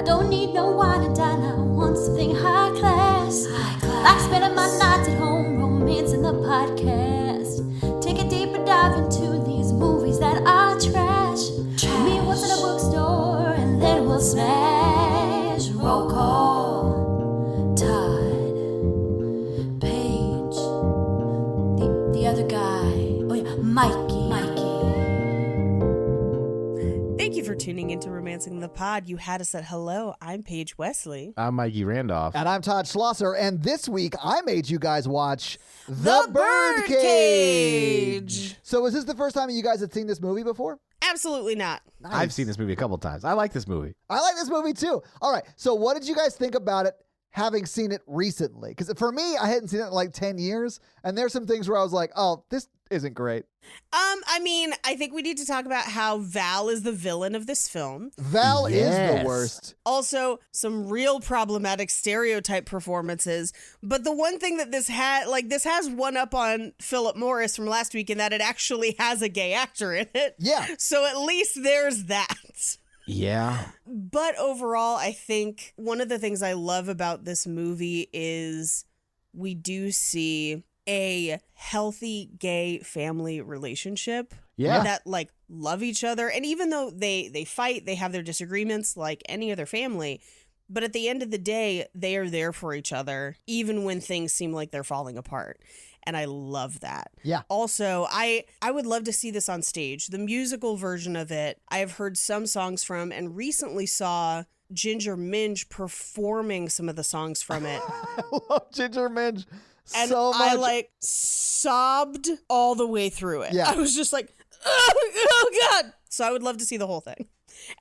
don't need no wine and dine. I want something high class. Like spending my nights at home, romancing the podcast. Take a deeper dive into these movies that are trash. Meet what's in a bookstore, and then we'll smash. Roll call. Todd. Paige. The other guy. Oh yeah, Mikey. Thank you for tuning into Romancing the Pod. You had us at hello. I'm Paige Wesley. I'm Mikey Randolph. And I'm Todd Schlosser. And this week, I made you guys watch The Birdcage. So is this the first time you guys had seen this movie before? Absolutely not. Nice. I've seen this movie a couple times. I like this movie. I like this movie too. All right. So what did you guys think about it having seen it recently? Because for me, I hadn't seen it in like 10 years. And there's some things where I was like, oh, this isn't great. I think we need to talk about how Val is the villain of this film. Val is the worst. Also, some real problematic stereotype performances. But the one thing that this has one up on Philip Morris from last week in that it actually has a gay actor in it. Yeah. So at least there's that. Yeah. But overall, I think one of the things I love about this movie is we do see a healthy gay family relationship. Yeah. That love each other. And even though they fight, they have their disagreements like any other family. But at the end of the day, they are there for each other, even when things seem like they're falling apart. And I love that. Yeah. Also, I would love to see this on stage. The musical version of it, I have heard some songs from and recently saw Ginger Minge performing some of the songs from it. I love Ginger Minge and so much. I sobbed all the way through it. Yeah. I was just like, oh God. So I would love to see the whole thing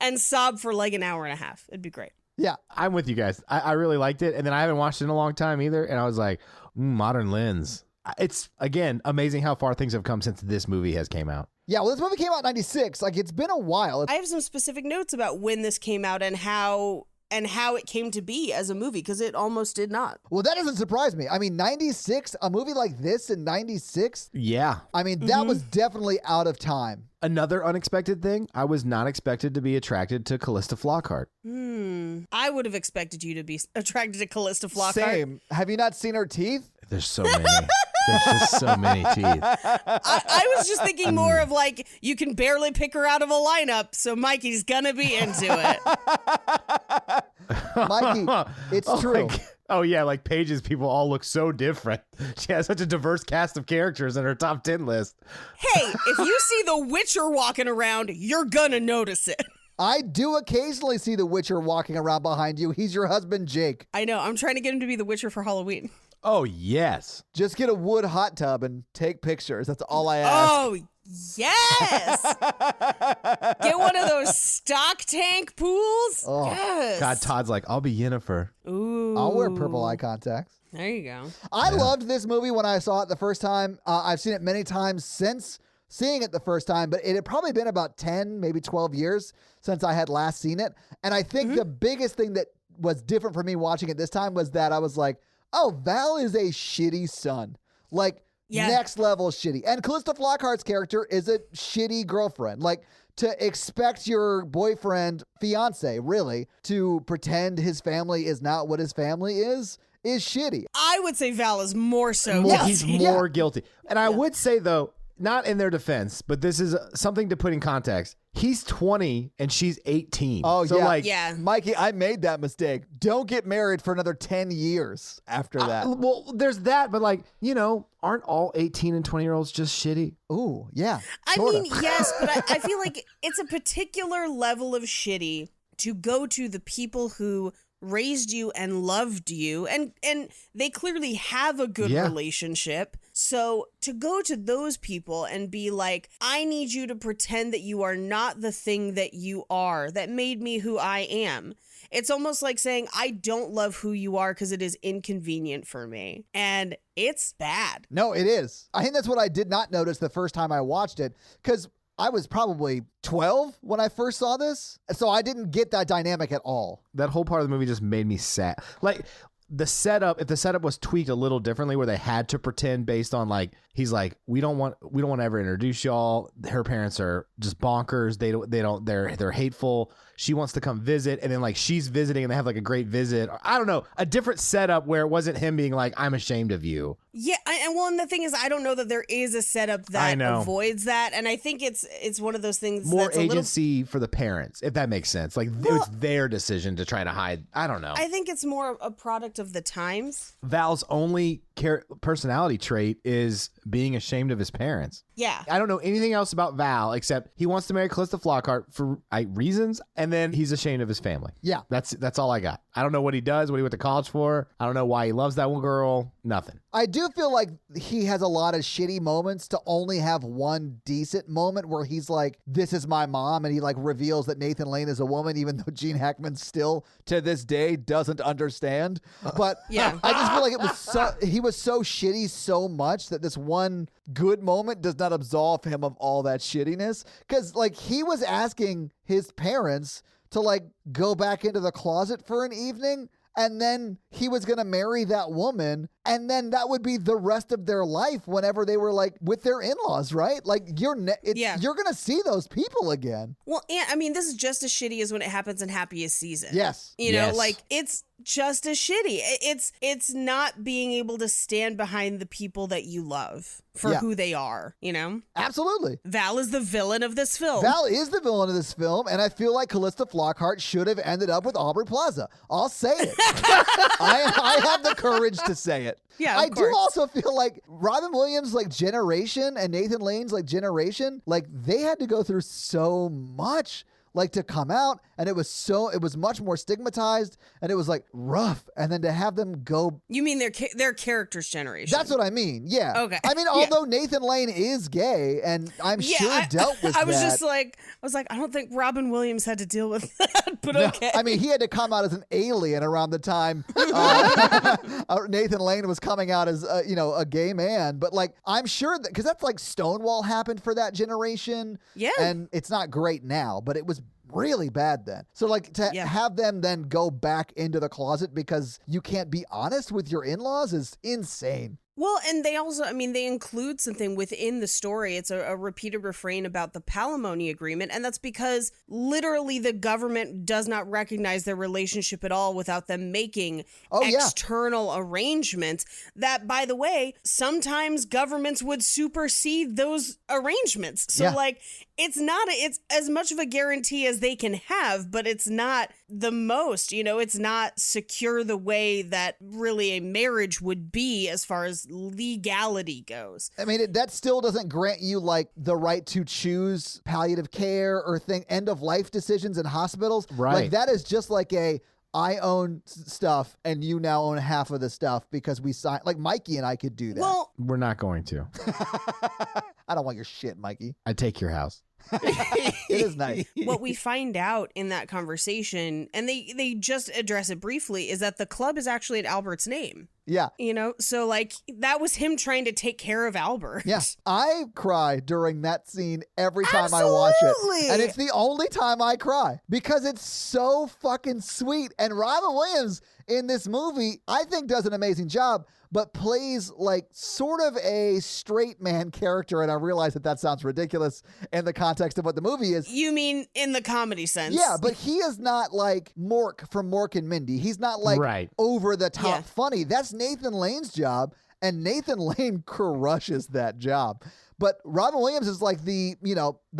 and sob for like an hour and a half. It'd be great. Yeah. I'm with you guys. I really liked it. And then I haven't watched it in a long time either. And I was like, modern lens. It's, again, amazing how far things have come since this movie has came out. Yeah, well, this movie came out in 96. Like, it's been a while. I have some specific notes about when this came out and how it came to be as a movie, because it almost did not. Well, that doesn't surprise me. I mean, 96, a movie like this in 96? Yeah. I mean, that was definitely out of time. Another unexpected thing, I was not expected to be attracted to Callista Flockhart. I would have expected you to be attracted to Callista Flockhart. Same. Have you not seen her teeth? There's so many. There's just so many teeth. I was just thinking more of like, you can barely pick her out of a lineup, so Mikey's gonna be into it. Mikey, it's true. Oh, yeah, like Paige's people all look so different. She has such a diverse cast of characters in her top 10 list. Hey, if you see the Witcher walking around, you're gonna notice it. I do occasionally see the Witcher walking around behind you. He's your husband, Jake. I know. I'm trying to get him to be the Witcher for Halloween. Oh, yes. Just get a wood hot tub and take pictures. That's all I ask. Oh, yes. Get one of those stock tank pools. Oh. Yes. God, Todd's like, I'll be Yennefer. Ooh. I'll wear purple eye contacts. There you go. I loved this movie when I saw it the first time. I've seen it many times since seeing it the first time, but it had probably been about 10, maybe 12 years since I had last seen it. And I think the biggest thing that was different for me watching it this time was that I was like, oh, Val is a shitty son. Like, next level shitty. And Callista Flockhart's character is a shitty girlfriend. Like, to expect your boyfriend, fiance, really, to pretend his family is not what his family is shitty. I would say Val is more so. He's more guilty. And I would say, though, not in their defense, but this is something to put in context. He's 20 and she's 18. Oh, so yeah. Mikey, I made that mistake. Don't get married for another 10 years after that. Well, there's that, but aren't all 18 and 20-year-olds just shitty? Ooh, yeah. I mean, yes, but I feel like it's a particular level of shitty to go to the people who raised you and loved you, and they clearly have a good relationship. So to go to those people and be like, I need you to pretend that you are not the thing that you are, that made me who I am. It's almost like saying, I don't love who you are because it is inconvenient for me. And it's bad. No, it is. I think that's what I did not notice the first time I watched it, because I was probably 12 when I first saw this. So I didn't get that dynamic at all. That whole part of the movie just made me sad. Like, the setup, if the setup was tweaked a little differently where they had to pretend based on like, he's like, we don't want to ever introduce y'all. Her parents are just bonkers. They're hateful. She wants to come visit. And then like she's visiting and they have like a great visit. I don't know, a different setup where it wasn't him being like, I'm ashamed of you. Yeah. And the thing is, I don't know that there is a setup that avoids that. And I think it's one of those things more that's agency for the parents, if that makes sense. Like it's their decision to try to hide. I don't know. I think it's more a product of the times. Val's only personality trait is being ashamed of his parents. Yeah. I don't know anything else about Val except he wants to marry Callista Flockhart for reasons, and then he's ashamed of his family. Yeah. That's all I got. I don't know what he does, what he went to college for. I don't know why he loves that one girl. Nothing. I do feel like he has a lot of shitty moments to only have one decent moment where he's like, this is my mom, and he like reveals that Nathan Lane is a woman, even though Gene Hackman still to this day doesn't understand. But yeah. I just feel like he was so shitty so much that this one good moment does not absolve him of all that shittiness. Because like he was asking his parents to like go back into the closet for an evening, and then he was going to marry that woman, and then that would be the rest of their life whenever they were like with their in-laws, right? Like you're going to see those people again. Well, and I mean, this is just as shitty as when it happens in Happiest Season. Yes. You know, like it's just as shitty. It's not being able to stand behind the people that you love for who they are, you know? Absolutely. Val is the villain of this film. Val is the villain of this film, and I feel like Callista Flockhart should have ended up with Aubrey Plaza. I'll say it. I have the courage to say it. Yeah, I do also feel like Robin Williams' like generation and Nathan Lane's like generation, like they had to go through so much like to come out, and it was much more stigmatized, and it was like rough, and then to have them go. You mean their character's generation? That's what I mean. Yeah. Okay. I mean, although Nathan Lane is gay, and I'm sure dealt with that. I was like, I don't think Robin Williams had to deal with that, but okay. I mean, he had to come out as an alien around the time Nathan Lane was coming out as a gay man, but like I'm sure that because that's like Stonewall happened for that generation. Yeah. And it's not great now, but it was really bad then. So like to have them then go back into the closet because you can't be honest with your in-laws is insane. Well, and they also, I mean, they include something within the story. It's a repeated refrain about the palimony agreement, and that's because literally the government does not recognize their relationship at all without them making external arrangements that, by the way, sometimes governments would supersede those arrangements. So, like, it's as much of a guarantee as they can have, but it's not the most, it's not secure the way that really a marriage would be as far as legality goes. I mean, that still doesn't grant you like the right to choose palliative care or end of life decisions in hospitals. Right. Like that is just like I own stuff and you now own half of the stuff because we signed, like Mikey and I could do that. Well, we're not going to. I don't want your shit, Mikey. I take your house. It is nice. What we find out in that conversation, and they just address it briefly, is that the club is actually in Albert's name. Yeah. So like that was him trying to take care of Albert. Yes. I cry during that scene every time I watch it. And it's the only time I cry because it's so fucking sweet. And Robin Williams in this movie, I think does an amazing job, but plays like sort of a straight man character. And I realize that sounds ridiculous in the context of what the movie is. You mean in the comedy sense? Yeah, but he is not like Mork from Mork and Mindy. He's not like over the top funny. That's Nathan Lane's job, and Nathan Lane crushes that job. But Robin Williams is like the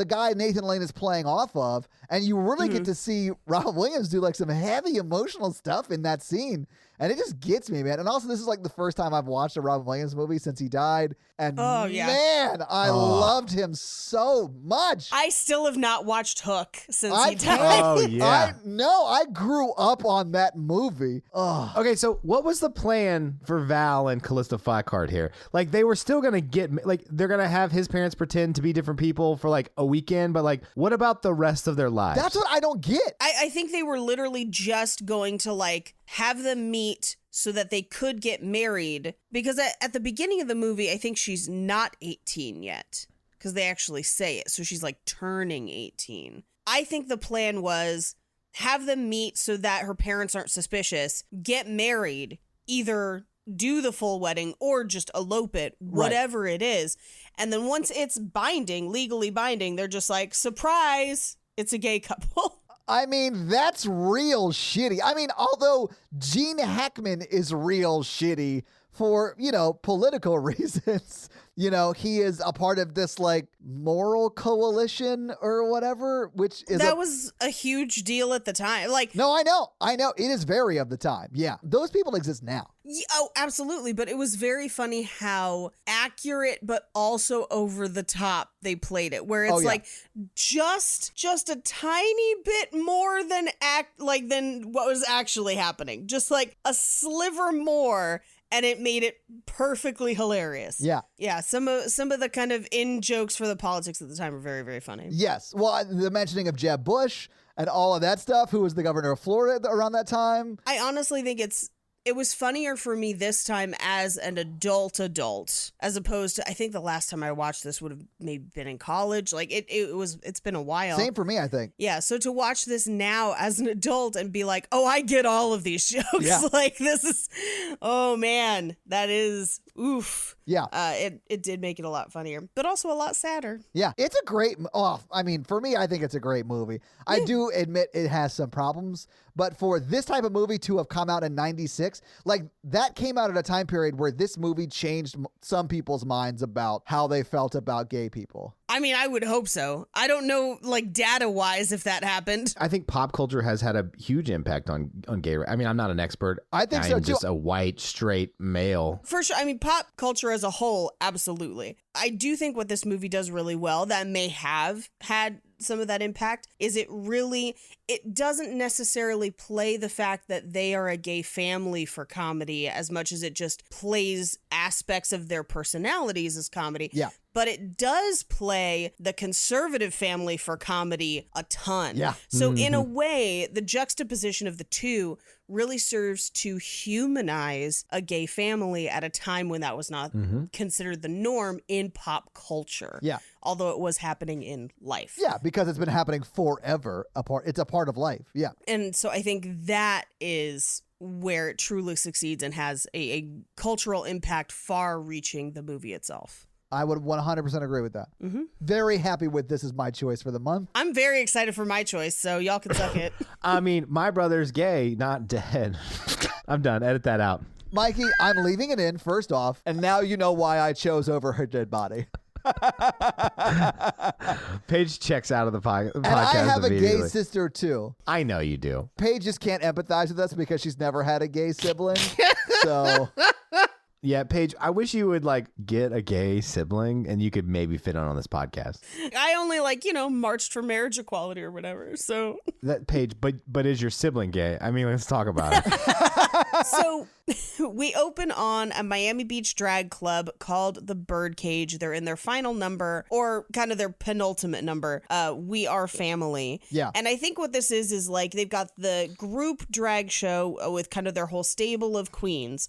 guy Nathan Lane is playing off of, and you really get to see Robin Williams do like some heavy emotional stuff in that scene. And it just gets me, man. And also, this is like the first time I've watched a Robin Williams movie since he died. And man, I loved him so much. I still have not watched Hook since he died. Oh, yeah. I grew up on that movie. Oh. Okay, so what was the plan for Val and Callista Flockhart here? Like, they were still going to they're going to have his parents pretend to be different people for like a weekend, but like, what about the rest of their lives? That's what I don't get. I think they were literally just going to like have them meet so that they could get married, because at the beginning of the movie, I think she's not 18 yet, because they actually say it. So she's like turning 18. I think the plan was have them meet so that her parents aren't suspicious, get married, either do the full wedding or just elope it, whatever it is. And then once it's binding, legally binding, they're just like, surprise, it's a gay couple. I mean, that's real shitty. I mean, although Gene Hackman is real shitty for, political reasons. He is a part of this like moral coalition or whatever, which is that was a huge deal at the time. Like, no, I know. It is very of the time. Yeah. Those people exist now. Oh, absolutely. But it was very funny how accurate, but also over the top they played it, where it's like just a tiny bit more than than what was actually happening. Just like a sliver more. And it made it perfectly hilarious. Yeah. Yeah. Some of the kind of in jokes for the politics at the time were very, very funny. Yes. Well, the mentioning of Jeb Bush and all of that stuff, who was the governor of Florida around that time. I honestly think it was funnier for me this time as an adult, as opposed to, I think the last time I watched this would have maybe been in college. Like it's been a while. Same for me, I think. Yeah. So to watch this now as an adult and be like, oh, I get all of these jokes. Yeah. Like this is, oh man, that is, oof. Yeah. It did make it a lot funnier, but also a lot sadder. Yeah. It's a great, for me, I think it's a great movie. I do admit it has some problems, but for this type of movie to have come out in 96, like that came out at a time period where this movie changed some people's minds about how they felt about gay people. I mean, I would hope so. I don't know, like data-wise, if that happened. I think pop culture has had a huge impact on gay. I mean, I'm not an expert. I think so I'm too. just a white, straight male. For sure. I mean, pop culture as a whole, absolutely. I do think what this movie does really well that may have had some of that impact is it doesn't necessarily play the fact that they are a gay family for comedy as much as it just plays aspects of their personalities as comedy. Yeah. But it does play the conservative family for comedy a ton. Yeah. So in a way, the juxtaposition of the two really serves to humanize a gay family at a time when that was not considered the norm in pop culture. Yeah. Although it was happening in life. Yeah, because it's been happening forever. It's a part of life. Yeah. And so I think that is where it truly succeeds and has a cultural impact far reaching the movie itself. I would 100% agree with that. Mm-hmm. Very happy with this as my choice for the month. I'm very excited for my choice, so y'all can suck it. I mean, my brother's gay, not dead. I'm done. Edit that out. Mikey, I'm leaving it in first off, and now you know why I chose over her dead body. Paige checks out of the podcast. And I have a gay sister too. I know you do. Paige just can't empathize with us because she's never had a gay sibling. So... Yeah, Paige, I wish you would get a gay sibling and you could maybe fit on this podcast. I only marched for marriage equality or whatever. So that Paige, but is your sibling gay? I mean, let's talk about it. So we open on a Miami Beach drag club called the Birdcage. They're in their final number, or kind of their penultimate number. We Are Family. Yeah. And I think what this is they've got the group drag show with kind of their whole stable of queens.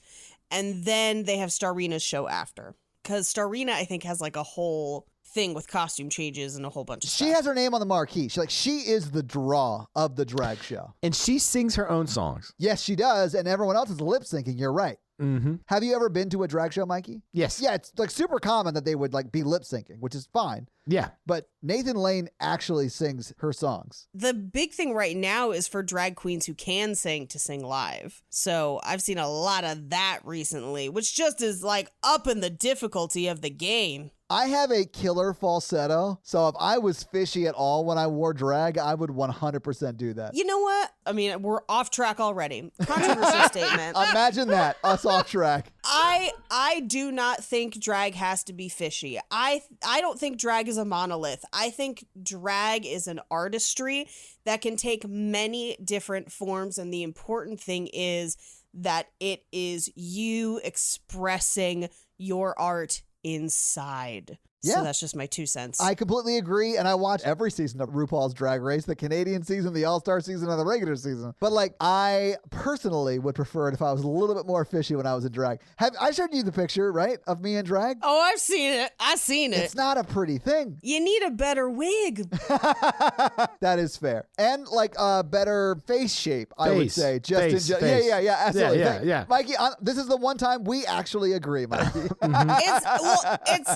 And then they have Starina's show after. Because Starina, I think, has a whole thing with costume changes and a whole bunch of stuff. She has her name on the marquee. She is the draw of the drag show. And she sings her own songs. Yes, she does. And everyone else is lip syncing. You're right. Mm-hmm. Have you ever been to a drag show, Mikey? Yes. Yeah, it's super common that they would be lip syncing, which is fine. Yeah. But Nathan Lane actually sings her songs. The big thing right now is for drag queens who can sing to sing live. So I've seen a lot of that recently, which just is up in the difficulty of the game. I have a killer falsetto, so if I was fishy at all when I wore drag, I would 100% do that. You know what? I mean, we're off track already. Controversial statement. Imagine that, us off track. I do not think drag has to be fishy. I don't think drag is a monolith. I think drag is an artistry that can take many different forms, and the important thing is that it is you expressing your art inside. Yeah. So that's just my 2 cents. I completely agree, and I watch every season of RuPaul's Drag Race, the Canadian season, the All-Star season, and the regular season. But I personally would prefer it if I was a little bit more fishy when I was in drag. I showed you the picture, right, of me in drag? Oh, I've seen it. It's not a pretty thing. You need a better wig. That is fair. And like a better face shape, I would say. Face. Yeah, absolutely. Yeah. Mikey, this is the one time we actually agree, Mikey.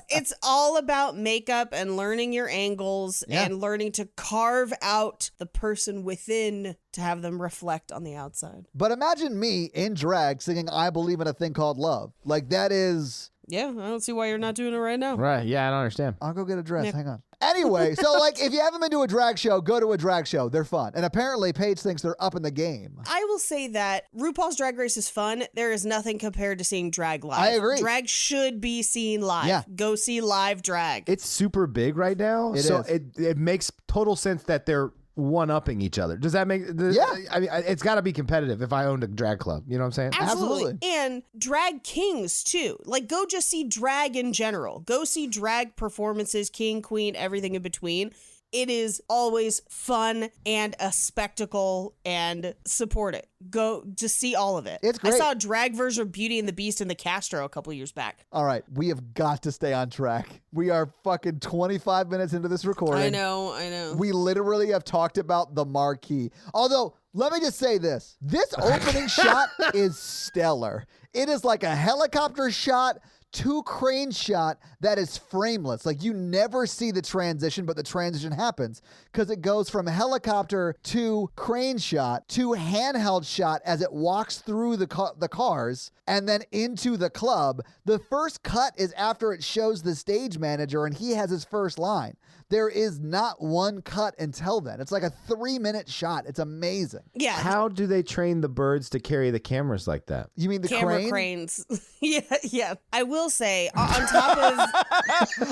It's all about makeup and learning your angles and learning to carve out the person within to have them reflect on the outside. But imagine me in drag singing I Believe in a Thing Called Love. Like that is... Yeah, I don't see why you're not doing it right now. Right. Yeah, I don't understand. I'll go get a dress. Yeah. Hang on. Anyway, so like if you haven't been to a drag show, go to a drag show. They're fun. And apparently Paige thinks they're up in the game. I will say that RuPaul's Drag Race is fun. There is nothing compared to seeing drag live. I agree. Drag should be seen live. Yeah. Go see live drag. It's super big right now. It so is. it makes total sense that they're one-upping each other. Does that make... I mean, it's got to be competitive if I owned a drag club. You know what I'm saying? Absolutely. And drag kings, too. Like, go just see drag in general. Go see drag performances, king, queen, everything in between. It is always fun and a spectacle, and support it. Go just see all of it. It's great. I saw a drag version of Beauty and the Beast in the Castro a couple years back. All right, we have got to stay on track. We are fucking 25 minutes into this recording. I know. We literally have talked about the marquee. Although, let me just say this. This opening shot is stellar. It is like a helicopter shot, 2 crane shot that is frameless. Like you never see the transition, but the transition happens because it goes from helicopter to crane shot to handheld shot as it walks through the cars and then into the club. The first cut is after it shows the stage manager and he has his first line. There is not one cut until then. It's like a 3-minute shot. It's amazing. Yeah. How do they train the birds to carry the cameras like that? You mean the Camera cranes. Yeah. I will say, on top of...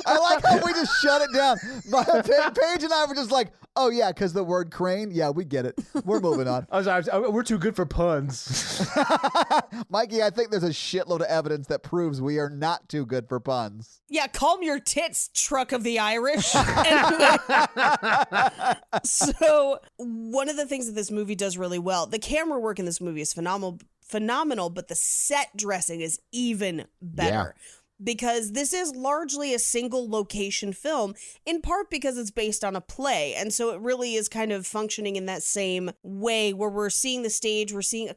I like how we just shut it down. Paige and I were just like, oh yeah, because the word crane? Yeah, we get it. We're moving on. We're too good for puns. Mikey, I think there's a shitload of evidence that proves we are not too good for puns. Yeah, calm your tits, truck of the Irish. So one of the things that this movie does really well, the camera work in this movie is phenomenal, but the set dressing is even better. Yeah. Because this is largely a single location film, in part because it's based on a play. And so it really is kind of functioning in that same way where we're seeing the stage, we're seeing a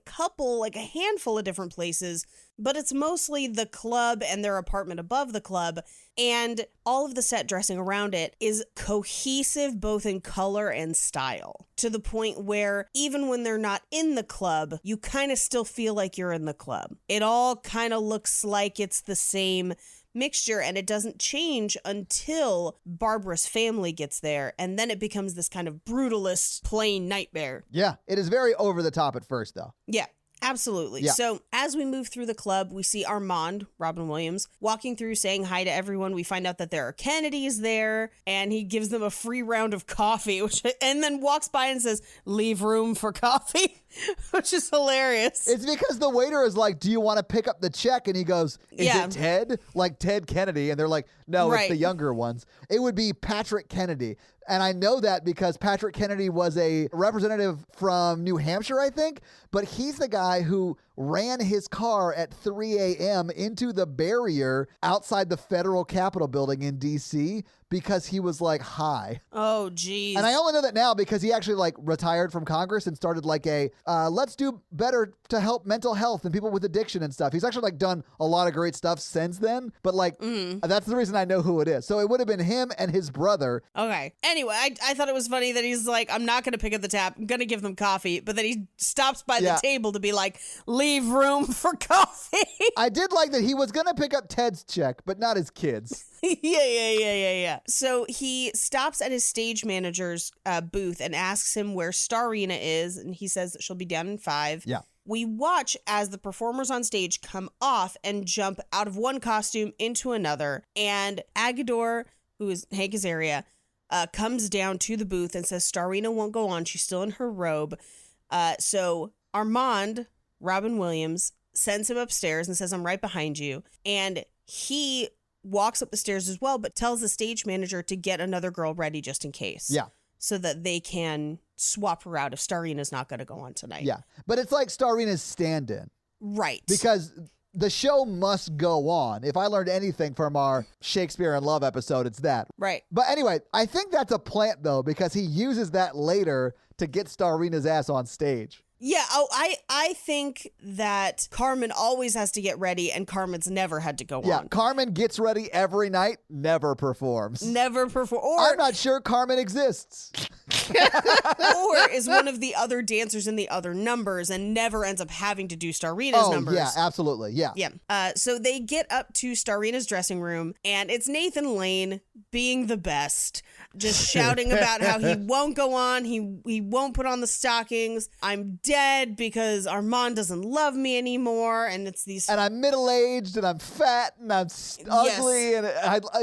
handful of different places, but it's mostly the club and their apartment above the club. And all of the set dressing around it is cohesive both in color and style, to the point where even when they're not in the club, you kind of still feel like you're in the club. It all kind of looks like it's the same mixture, and it doesn't change until Barbara's family gets there, and then it becomes this kind of brutalist plain nightmare. Yeah, it is very over the top at first, though. Yeah. Absolutely. Yeah. So as we move through the club, we see Armand, Robin Williams, walking through saying hi to everyone. We find out that there are Kennedys there, and he gives them a free round of coffee, and then walks by and says, "Leave room for coffee," which is hilarious. It's because the waiter is like, do you want to pick up the check? And he goes, is it Ted? Like Ted Kennedy. And they're like, no, It's the younger ones. It would be Patrick Kennedy. And I know that because Patrick Kennedy was a representative from New Hampshire, I think. But he's the guy who ran his car at 3 a.m. into the barrier outside the federal Capitol building in D.C. because he was like high. Oh, geez. And I only know that now because he actually like retired from Congress and started like a let's do better to help mental health and people with addiction and stuff. He's actually like done a lot of great stuff since then. But like that's the reason I know who it is. So it would have been him and his brother. Okay. Anyway, I thought it was funny that he's like, I'm not going to pick up the tab. I'm going to give them coffee. But then he stops by the table to be like, leave room for coffee. I did like that he was going to pick up Ted's check, but not his kids. Yeah. So he stops at his stage manager's booth and asks him where Starina is. And he says that she'll be down in 5. Yeah. We watch as the performers on stage come off and jump out of one costume into another. And Agador, who is Hank Azaria, comes down to the booth and says Starina won't go on. She's still in her robe. So Armand, Robin Williams, sends him upstairs and says, I'm right behind you. And he walks up the stairs as well, but tells the stage manager to get another girl ready just in case. Yeah. So that they can swap her out if Starina's not going to go on tonight. Yeah. But it's like Starina's stand-in. Right. Because the show must go on. If I learned anything from our Shakespeare in Love episode, it's that. Right. But anyway, I think that's a plant, though, because he uses that later to get Starina's ass on stage. Yeah, I think that Carmen always has to get ready, and Carmen's never had to go Yeah, on. Carmen gets ready every night, never performs. Never perform. I'm not sure Carmen exists. Or is one of the other dancers in the other numbers and never ends up having to do Starina's numbers. Yeah, absolutely. Yeah. Yeah. So they get up to Starina's dressing room, and it's Nathan Lane being the best, just shouting about how he won't go on, he won't put on the stockings. I'm dead because Armand doesn't love me anymore, and it's these. And I'm middle-aged, and I'm fat, and I'm ugly, and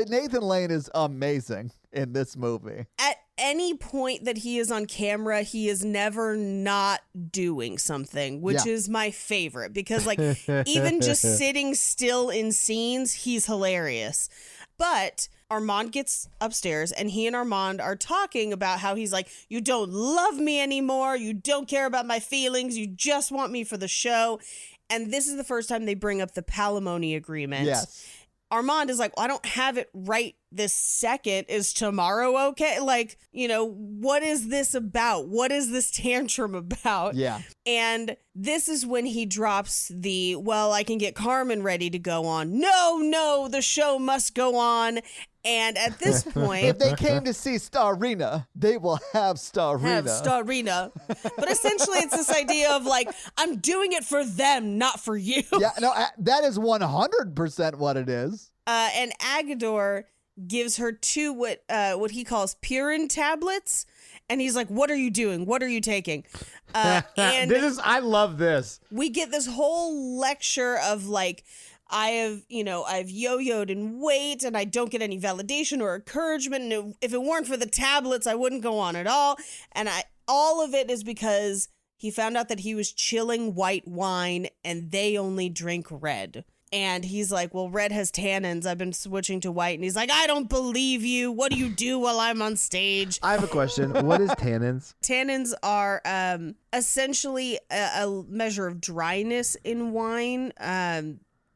Nathan Lane is amazing in this movie. At any point that he is on camera, he is never not doing something, which is my favorite, because like even just sitting still in scenes, he's hilarious. But Armand gets upstairs, and he and Armand are talking about how he's like, you don't love me anymore. You don't care about my feelings. You just want me for the show. And this is the first time they bring up the palimony agreement. Yes. Armand is like, well, I don't have it right this second. Is tomorrow okay? Like, what is this about? What is this tantrum about? Yeah. And this is when he drops the, well, I can get Carmen ready to go on. No, the show must go on. And at this point, if they came to see Starina, they will have Starina. But essentially, it's this idea of like, I'm doing it for them, not for you. Yeah, no, that is 100% what it is. And Agador gives her two what he calls Purin tablets, and he's like, "What are you doing? What are you taking?" And I love this. We get this whole lecture of like, I've yo-yoed in weight, and I don't get any validation or encouragement. And if it weren't for the tablets, I wouldn't go on at all. And all of it is because he found out that he was chilling white wine, and they only drink red. And he's like, well, red has tannins. I've been switching to white. And he's like, I don't believe you. What do you do while I'm on stage? I have a question. What is tannins? Tannins are essentially a measure of dryness in wine.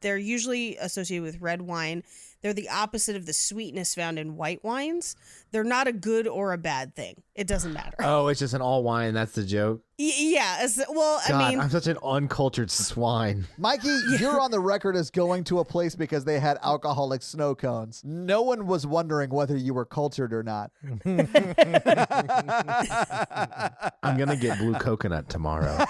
They're usually associated with red wine. They're the opposite of the sweetness found in white wines. They're not a good or a bad thing. It doesn't matter. Oh, it's just an all wine. That's the joke. Yeah. Well, God, I mean, I'm such an uncultured swine. Mikey, you're on the record as going to a place because they had alcoholic snow cones. No one was wondering whether you were cultured or not. I'm going to get blue coconut tomorrow.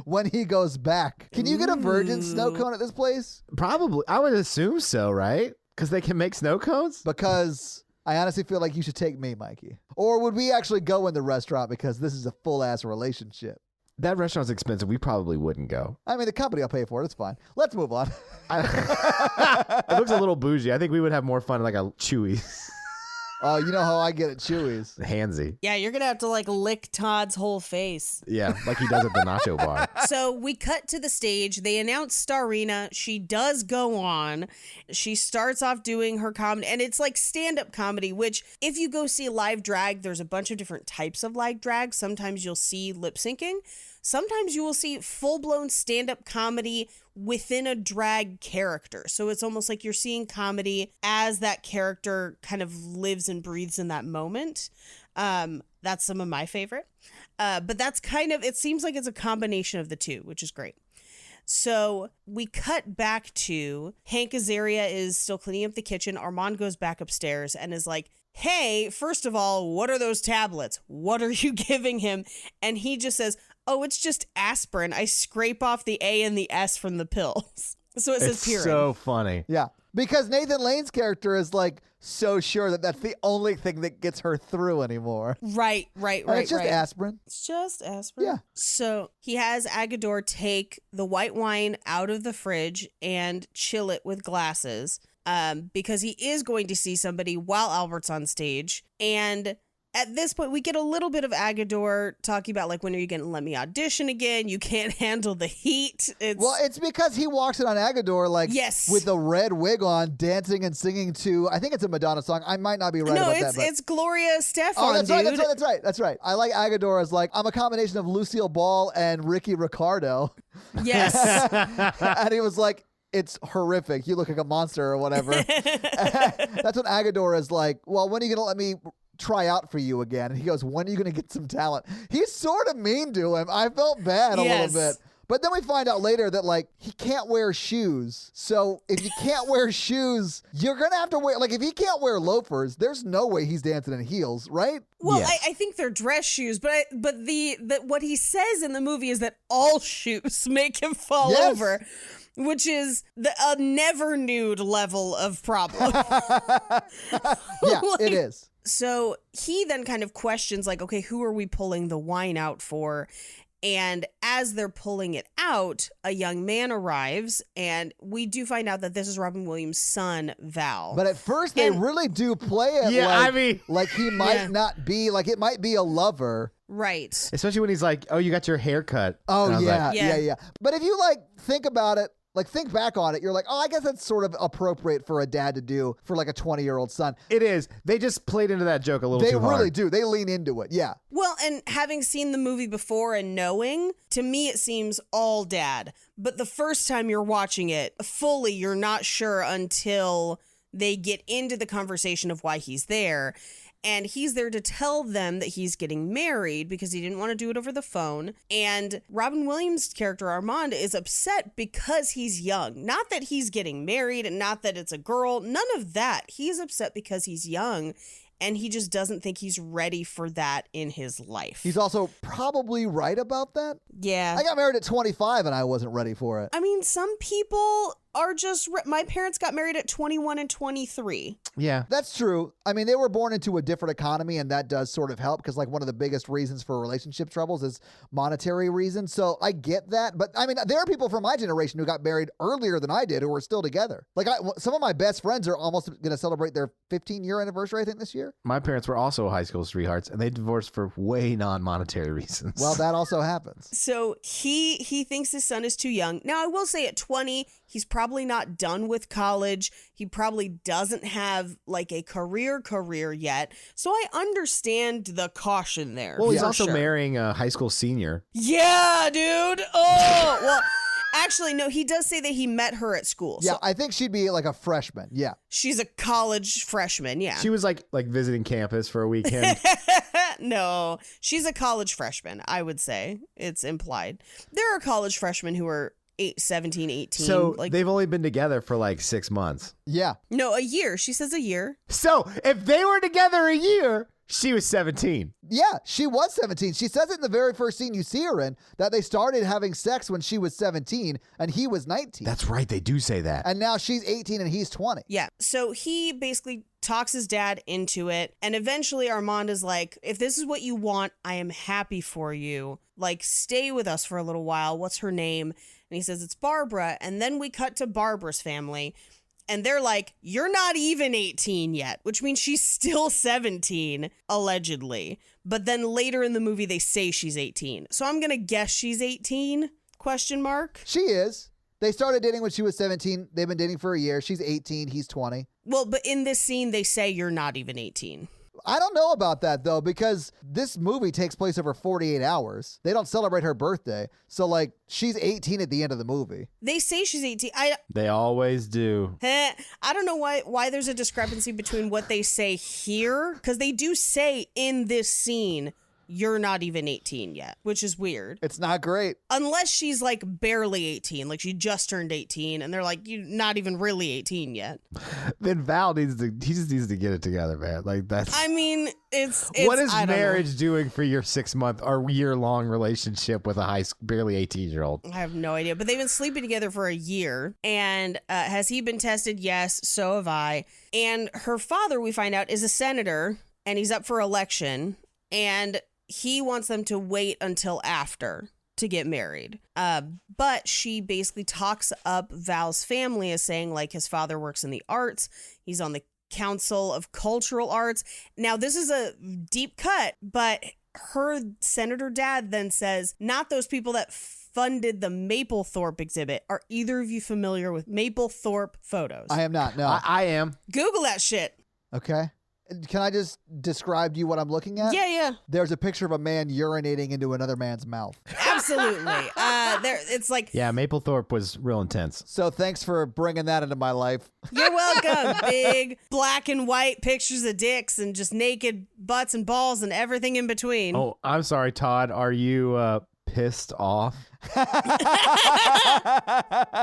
When he goes back. Can you get a virgin snow cone at this place? Probably. I would assume so, right? Because they can make snow cones? Because I honestly feel like you should take me, Mikey. Or would we actually go in the restaurant because this is a full-ass relationship? That restaurant's expensive. We probably wouldn't go. I mean, the company will pay for it. It's fine. Let's move on. It looks a little bougie. I think we would have more fun like a Chewy's. Oh, you know how I get at Chewy's. Handsy. yeah, you're going to have to like lick Todd's whole face. Yeah, like he does at the nacho bar. So we cut to the stage. They announce Starina. She does go on. She starts off doing her comedy, and it's like stand-up comedy, which if you go see live drag, there's a bunch of different types of live drag. Sometimes you'll see lip syncing. Sometimes you will see full-blown stand-up comedy within a drag character. So it's almost like you're seeing comedy as that character kind of lives and breathes in that moment. That's some of my favorite. But that's kind of, it seems like it's a combination of the two, which is great. So we cut back to Hank Azaria is still cleaning up the kitchen. Armand goes back upstairs and is like, hey, first of all, what are those tablets? What are you giving him? And he just says, oh, it's just aspirin. I scrape off the A and the S from the pills. So it says It's Purin. so funny. Yeah. Because Nathan Lane's character is like so sure that that's the only thing that gets her through anymore. Right. And it's just aspirin. It's just aspirin. Yeah. So he has Agador take the white wine out of the fridge and chill it with glasses because he is going to see somebody while Albert's on stage. And at this point, we get a little bit of Agador talking about, like, when are you going to let me audition again? You can't handle the heat. It's because he walks in on Agador, like, Yes. with a red wig on, dancing and singing to, I think it's a Madonna song. I might not be right about that. But it's Gloria Estefan, oh, that's dude. right. That's right. I like Agador as, like, I'm a combination of Lucille Ball and Ricky Ricardo. Yes. And he was like, it's horrific. You look like a monster or whatever. That's when Agador is like, well, when are you going to let me try out for you again? And he goes, when are you going to get some talent? He's sort of mean to him. I felt bad a little bit. But then we find out later that, like, he can't wear shoes. So if you can't wear shoes, you're going to have to wear, like, if he can't wear loafers, there's no way he's dancing in heels, right? Well, Yes. I think they're dress shoes, but the what he says in the movie is that all shoes make him fall Yes. over, which is a never nude level of problem. Yeah, it is. So he then kind of questions, like, okay, who are we pulling the wine out for? And as they're pulling it out, a young man arrives, and we do find out that this is Robin Williams' son, Val. But at first, they really do play it like he might not be, like it might be a lover. Right. Especially when he's like, oh, you got your hair cut. Oh, And I was like, yeah. But if you, like, think about it, like, think back on it, you're like, oh, I guess that's sort of appropriate for a dad to do for, like, a 20-year-old son. it is. They just played into that joke a little They too hard. really do. They lean into it, yeah. Well, and having seen the movie before and knowing, to me it seems all dad. But the first time you're watching it, fully you're not sure until they get into the conversation of why he's there. And he's there to tell them that he's getting married because he didn't want to do it over the phone. And Robin Williams' character, Armand, is upset because he's young. Not that he's getting married and not that it's a girl. None of that. He's upset because he's young. And he just doesn't think he's ready for that in his life. He's also probably right about that. Yeah. I got married at 25 and I wasn't ready for it. I mean, some people are just... My parents got married at 21 and 23. Yeah. That's true. I mean, they were born into a different economy, and that does sort of help because, like, one of the biggest reasons for relationship troubles is monetary reasons. So I get that. But, I mean, there are people from my generation who got married earlier than I did who are still together. Like, some of my best friends are almost going to celebrate their 15-year anniversary, I think, this year. My parents were also high school sweethearts, and they divorced for way non-monetary reasons. Well, that also happens. So he thinks his son is too young. Now, I will say at 20, he's probably not done with college. He probably doesn't have like a career yet. So I understand the caution there. well, he's for also sure. marrying a high school senior. Yeah, dude. Oh, well, actually, no, he does say that he met her at school. Yeah, So I think she'd be like a freshman. Yeah. she's a college freshman. Yeah. She was like visiting campus for a weekend. No, she's a college freshman, I would say. It's implied. There are college freshmen who are 17, 18. So like, they've only been together for like 6 months. Yeah. no, a year. She says a year. So if they were together a year, she was 17. Yeah, she was 17. She says it in the very first scene you see her in that they started having sex when she was 17 and he was 19. That's right. They do say that. And now she's 18 and he's 20. Yeah. So he basically talks his dad into it. And eventually Armand is like, if this is what you want, I am happy for you. Like, stay with us for a little while. What's her name? And he says, it's Barbara. And then we cut to Barbara's family. And they're like, you're not even 18 yet, which means she's still 17, allegedly. But then later in the movie, they say she's 18. So I'm going to guess she's 18, question mark. She is. They started dating when she was 17. They've been dating for a year. She's 18. He's 20. Well, but in this scene, they say you're not even 18. I don't know about that, though, because this movie takes place over 48 hours. They don't celebrate her birthday. So, like, she's 18 at the end of the movie. They say she's 18. They always do. I don't know why there's a discrepancy between what they say here, because they do say in this scene, you're not even 18 yet, which is weird. It's not great. Unless she's like barely 18, like she just turned 18, and they're like, you're not even really 18 yet. Then Val he just needs to get it together, man. Like that's. I mean, it's what is I don't know. marriage doing for your 6-month or year-long relationship with a barely 18-year-old? I have no idea, but they've been sleeping together for a year. And has he been tested? Yes, so have I. And her father, we find out, is a senator, and he's up for election, and he wants them to wait until after to get married. But she basically talks up Val's family as saying, like, his father works in the arts. He's on the Council of Cultural Arts. Now, this is a deep cut, but her senator dad then says, not those people that funded the Mapplethorpe exhibit. Are either of you familiar with Mapplethorpe photos? I am not, no. I am. Google that shit. Okay. Can I just describe to you what I'm looking at? Yeah. There's a picture of a man urinating into another man's mouth. Absolutely. It's like, Yeah, Maplethorpe was real intense. So thanks for bringing that into my life. you're welcome. Big black and white pictures of dicks and just naked butts and balls and everything in between. Oh, I'm sorry, Todd. Are you pissed off?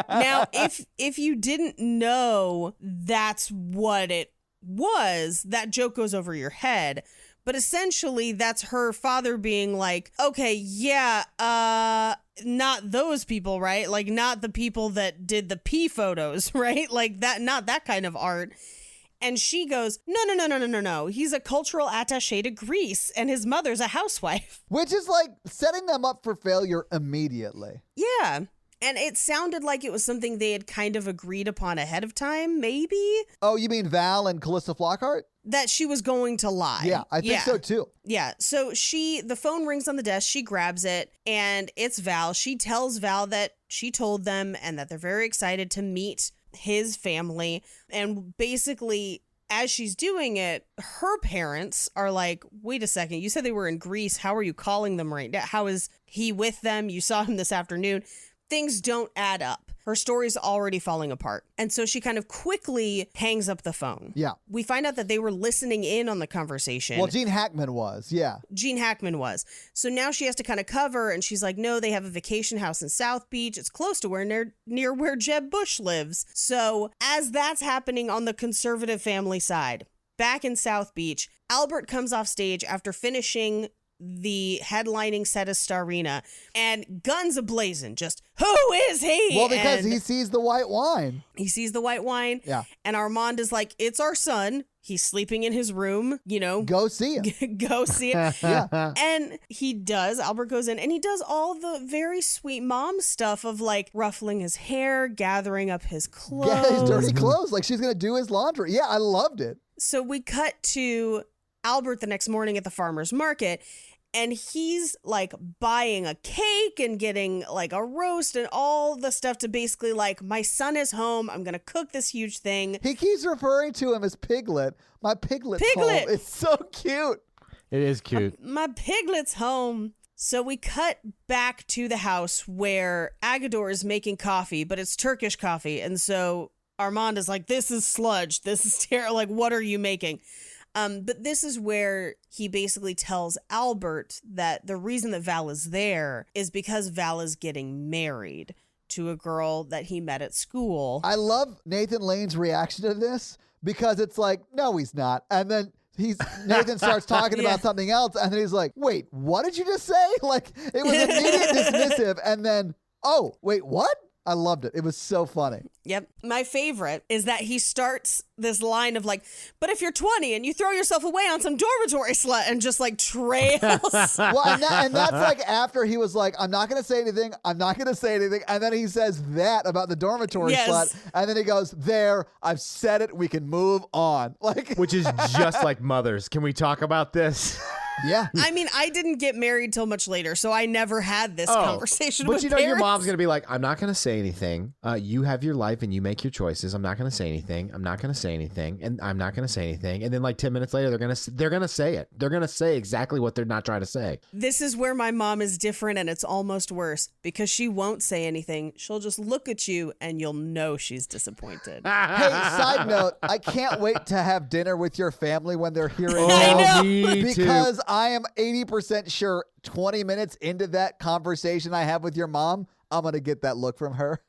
Now, if you didn't know that's what it was, that joke goes over your head. But essentially, that's her father being like, okay, yeah, not those people, right? Like, not the people that did the pee photos, right? Like, that, not that kind of art. And she goes, no. He's a cultural attaché to Greece, and his mother's a housewife. Which is like setting them up for failure immediately. Yeah. And it sounded like it was something they had kind of agreed upon ahead of time, maybe? Oh, you mean Val and Callista Flockhart? That she was going to lie. Yeah, I think so too. Yeah. So the phone rings on the desk, she grabs it, and it's Val. She tells Val that she told them and that they're very excited to meet his family. And basically, as she's doing it, her parents are like, wait a second, you said they were in Greece. How are you calling them right now? How is he with them? You saw him this afternoon. Things don't add up. Her story's already falling apart. And so she kind of quickly hangs up the phone. Yeah. We find out that they were listening in on the conversation. Well, Gene Hackman was, yeah. Gene Hackman was. So now she has to kind of cover, and she's like, no, they have a vacation house in South Beach. It's close to near where Jeb Bush lives. So as that's happening on the conservative family side, back in South Beach, Albert comes off stage after finishing the headlining set of Starina, and guns ablazing, just, who is he? Well, because And he sees the white wine. he sees the white wine. Yeah. And Armand is like, it's our son. He's sleeping in his room, Go see him. go see it. Yeah. And he does. Albert goes in and he does all the very sweet mom stuff of like ruffling his hair, gathering up his clothes. Yeah, his dirty clothes. Like she's going to do his laundry. Yeah, I loved it. So we cut to Albert the next morning at the farmer's market, and he's like buying a cake and getting like a roast and all the stuff to basically like, my son is home. I'm going to cook this huge thing. He keeps referring to him as Piglet. My Piglet's Piglet. home. It's so cute. It is cute. My piglet's home. So we cut back to the house where Agador is making coffee, but it's Turkish coffee. And so Armand is like, this is sludge. This is terrible. Like, what are you making? But this is where he basically tells Albert that the reason that Val is there is because Val is getting married to a girl that he met at school. I love Nathan Lane's reaction to this because it's like, no, he's not. And then Nathan starts talking about something else. And then he's like, wait, what did you just say? Like it was immediate dismissive. And then, oh, wait, what? I loved it. It was so funny. Yep. My favorite is that he starts this line of like, but if you're 20 and you throw yourself away on some dormitory slut, and just like trails. Well, and that's like after he was like, I'm not going to say anything. I'm not going to say anything. And then he says that about the dormitory slut. And then he goes, there, I've said it. We can move on. Like, Which is just like mothers. Can we talk about this? yeah. I mean, I didn't get married till much later, so I never had this conversation but with you know, parents. your mom's going to be like, I'm not going to say anything. You have your life and you make your choices. I'm not going to say anything. I'm not going to say anything. And I'm not going to say anything. And then like 10 minutes later, they're going to say it. They're going to say exactly what they're not trying to say. This is where my mom is different, and it's almost worse because she won't say anything. She'll just look at you and you'll know she's disappointed. Hey, side note, I can't wait to have dinner with your family when they're here in I know. town. Me too. Because I am 80% sure 20 minutes into that conversation I have with your mom, I'm going to get that look from her.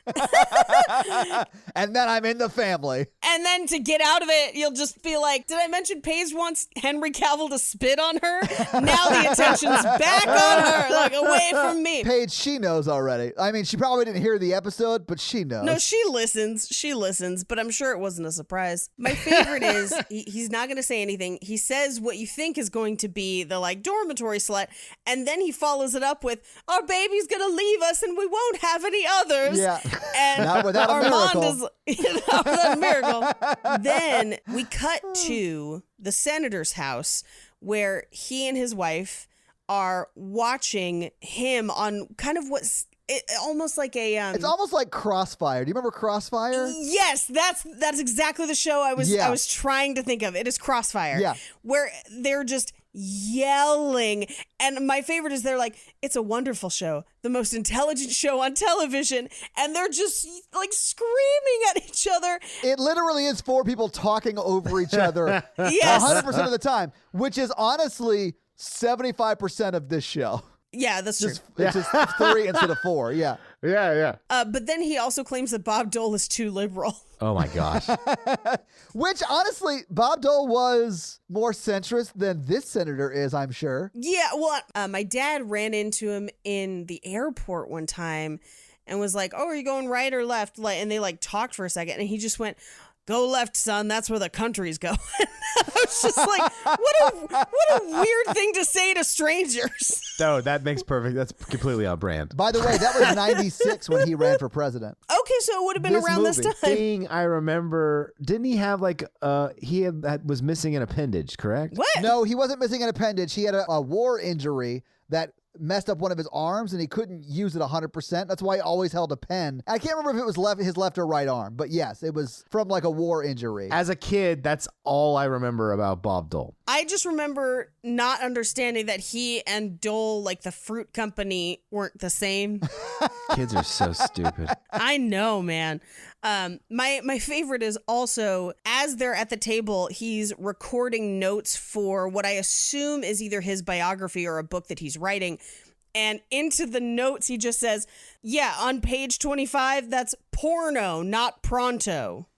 And then I'm in the family. And then to get out of it, you'll just be like, did I mention Paige wants Henry Cavill to spit on her? Now the attention's back on her, like away from me. Paige, she knows already. I mean, she probably didn't hear the episode, but she knows. No, she listens, but I'm sure it wasn't a surprise. My favorite is he's not going to say anything. He says what you think is going to be the like dormitory slut, and then he follows it up with, our baby's going to leave us and we won't have any others. Yeah. And Not without a Armand miracle. is not without a miracle. Then we cut to the senator's house where he and his wife are watching him on kind of what's almost like a It's almost like Crossfire. Do you remember Crossfire? Yes, that's exactly the show I was trying to think of. It is Crossfire. Yeah. Where they're just yelling. And my favorite is they're like, it's a wonderful show, the most intelligent show on television. And they're just like screaming at each other. It literally is 4 people talking over each other Yes. 100% of the time, which is honestly 75% of this show. Yeah, that's true. It's just 3 instead of 4. Yeah. Yeah. But then he also claims that Bob Dole is too liberal. Oh my gosh. Which honestly, Bob Dole was more centrist than this senator is, I'm sure. Yeah, well, my dad ran into him in the airport one time and was like, "Oh, are you going right or left?" And they like talked for a second, and he just went, "Go left, son. That's where the country's going." I was just like, what a weird thing to say to strangers. No, that makes perfect. That's completely on brand. By the way, that was 96 when he ran for president. Okay, so it would have been This around this movie. time. Thing I remember, didn't he have like was missing an appendage, correct? What? No, he wasn't missing an appendage. He had a war injury that messed up one of his arms and he couldn't use it 100%. That's why he always held a pen. I can't remember if it was his left or right arm, but yes, it was from like a war injury. As a kid, that's all I remember about Bob Dole. I just remember not understanding that he and Dole, like the fruit company, weren't the same. Kids are so stupid. I know, man. My favorite is also, as they're at the table, he's recording notes for what I assume is either his biography or a book that he's writing. And into the notes, he just says, "Yeah, on page 25, that's porno, not pronto."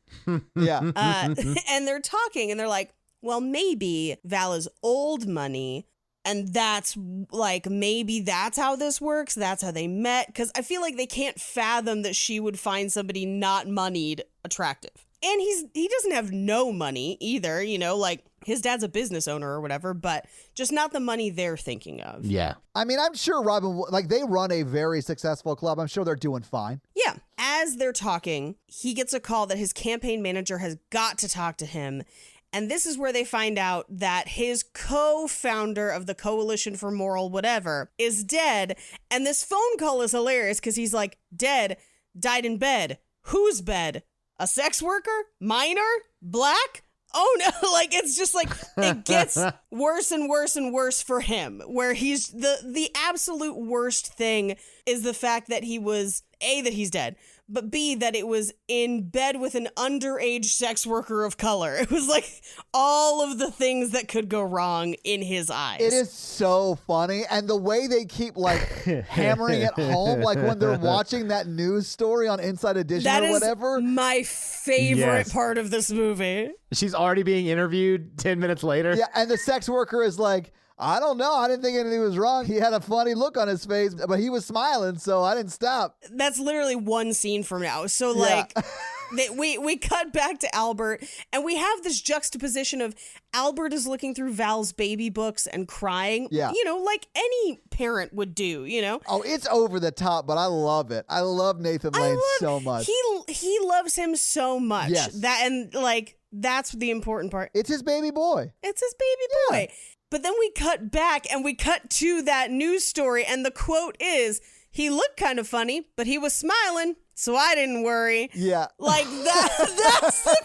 Yeah. And they're talking and they're like, well, maybe Val is old money. And that's like, maybe that's how this works. That's how they met. Because I feel like they can't fathom that she would find somebody not moneyed attractive. And he doesn't have no money either, you know, like his dad's a business owner or whatever, but just not the money they're thinking of. Yeah. I mean, I'm sure Robin, like they run a very successful club. I'm sure they're doing fine. Yeah. As they're talking, he gets a call that his campaign manager has got to talk to him. And this is where they find out that his co-founder of the Coalition for Moral Whatever is dead. And this phone call is hilarious because he's like, dead, died in bed. Whose bed? A sex worker? Minor? Black? Oh no, like it's just like it gets worse and worse and worse for him, where he's the absolute worst thing is the fact that he was A, that he's dead, but B, that it was in bed with an underage sex worker of color. It was like all of the things that could go wrong in his eyes. It is so funny. And the way they keep like hammering it home, like when they're watching that news story on Inside Edition That or is whatever. my favorite Yes. part of this movie. She's already being interviewed 10 minutes later. Yeah, and the sex worker is like, I don't know. I didn't think anything was wrong. He had a funny look on his face, but he was smiling, so I didn't stop. That's literally one scene from now. So like we cut back to Albert and we have this juxtaposition of Albert is looking through Val's baby books and crying, Yeah. you know, like any parent would do, you know. Oh, it's over the top, but I love it. I love Nathan Lane so much. He loves him so much. Yes. That and like that's the important part. It's his baby boy. It's his baby boy. But then we cut back and we cut to that news story and the quote is, he looked kind of funny, but he was smiling, so I didn't worry. Yeah. Like that's the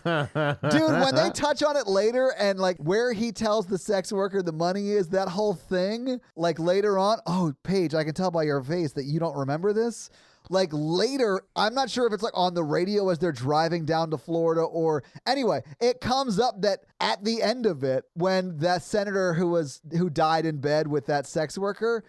quote. Dude, when they touch on it later and like where he tells the sex worker the money is, that whole thing, like later on, oh, Paige, I can tell by your face that you don't remember this. Like later, I'm not sure if it's like on the radio as they're driving down to Florida or anyway, it comes up that at the end of it, when that senator who died in bed with that sex worker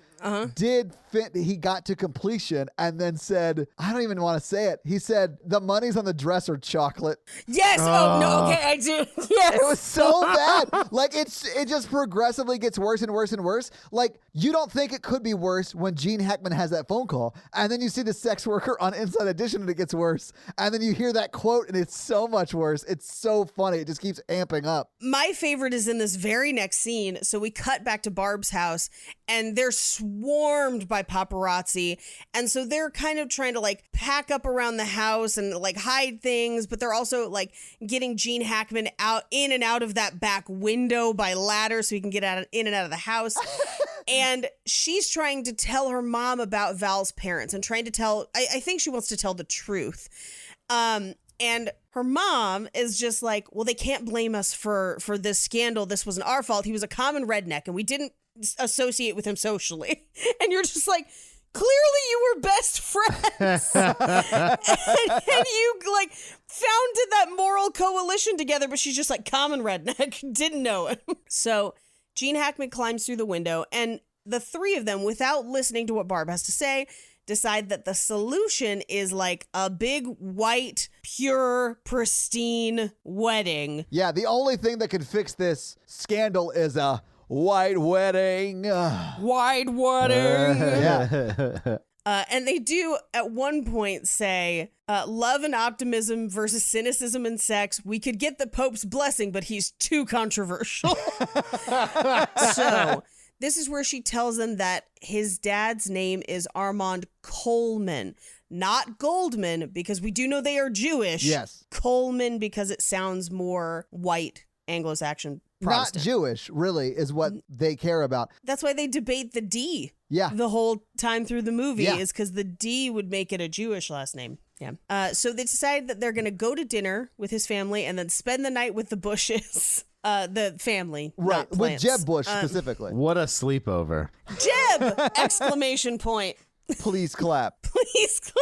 he got to completion and then said, I don't even want to say it. He said, the money's on the dresser, chocolate. Yes. Oh no. Okay, I do. Yes. It was so bad. Like it just progressively gets worse and worse and worse. Like you don't think it could be worse when Gene Hackman has that phone call, and then you see the sex worker on Inside Edition and it gets worse, and then you hear that quote and it's so much worse. It's so funny. It just keeps amping up. My favorite is in this very next scene. So we cut back to Barb's house and they're swarmed by paparazzi. And so they're kind of trying to like pack up around the house and like hide things, but they're also like getting Gene Hackman in and out of that back window by ladder so he can get in and out of the house. And she's trying to tell her mom about Val's parents and trying to I think she wants to tell the truth. And her mom is just like, well, they can't blame us for this scandal. This wasn't our fault. He was a common redneck and we didn't associate with him socially. And you're just like, clearly you were best friends. and you like founded that moral coalition together, but she's just like, common redneck, didn't know him. So Gene Hackman climbs through the window, and the three of them, without listening to what Barb has to say, decide that the solution is like a big, white, pure, pristine wedding. Yeah, the only thing that could fix this scandal is a white wedding. White wedding. Yeah. And they do at one point say, love and optimism versus cynicism and sex. We could get the Pope's blessing, but he's too controversial. So this is where she tells them that his dad's name is Armand Coleman, not Goldman, because we do know they are Jewish. Yes. Coleman, because it sounds more white, Anglo-Saxon, Protestant. Not Jewish, really, is what they care about. That's why they debate the D. Yeah. The whole time through the movie Yeah. is because the D would make it a Jewish last name. Yeah. So they decide that they're going to go to dinner with his family and then spend the night with the Bushes. The family. Right. Not With plants. Jeb Bush specifically. What a sleepover. Jeb! Exclamation point. Please clap. Please clap.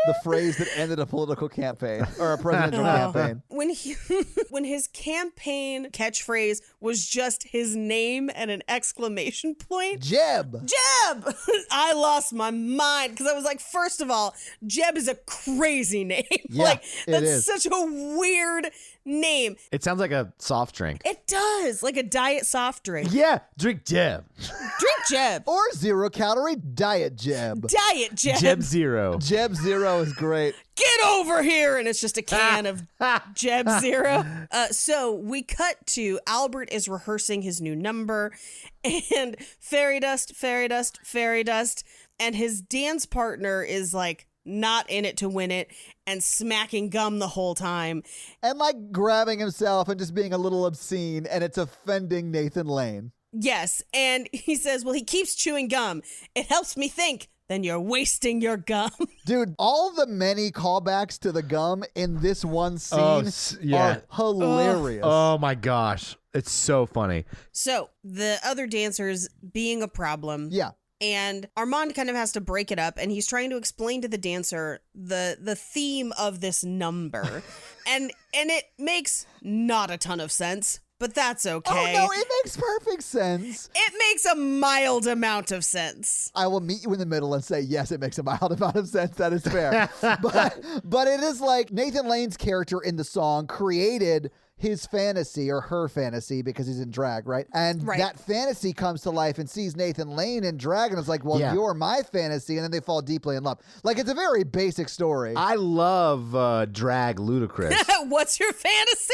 The phrase that ended a political campaign or a presidential campaign. When his campaign catchphrase was just his name and an exclamation point. Jeb. Jeb! I lost my mind because I was like, first of all, Jeb is a crazy name. Yeah, like, it that's is. such a weird name. It sounds like a soft drink. It does, like a diet soft drink. Yeah, drink Jeb. Drink Jeb. Or 0-calorie diet Jeb. Diet Jeb. Jeb Zero. Jeb Zero is great. Get over here. And it's just a can of Jeb Zero. So we cut to Albert is rehearsing his new number and fairy dust, fairy dust, fairy dust. And his dance partner is like not in it to win it and smacking gum the whole time. And like grabbing himself and just being a little obscene, and it's offending Nathan Lane. Yes. And he says, well, he keeps chewing gum. It helps me think. Then you're wasting your gum. Dude, all the many callbacks to the gum in this one scene yeah. are hilarious. Oh my gosh. It's so funny. So the other dancers being a problem. Yeah. And Armand kind of has to break it up, and he's trying to explain to the dancer the theme of this number. and it makes not a ton of sense, but that's okay. Oh, no, it makes perfect sense. It makes a mild amount of sense. I will meet you in the middle and say, yes, it makes a mild amount of sense. That is fair. but it is like Nathan Lane's character in the song created his fantasy or her fantasy because he's in drag, right? And that fantasy comes to life and sees Nathan Lane in drag and is like, well, you're my fantasy. And then they fall deeply in love. Like, it's a very basic story. I love drag Ludacris. What's your fantasy?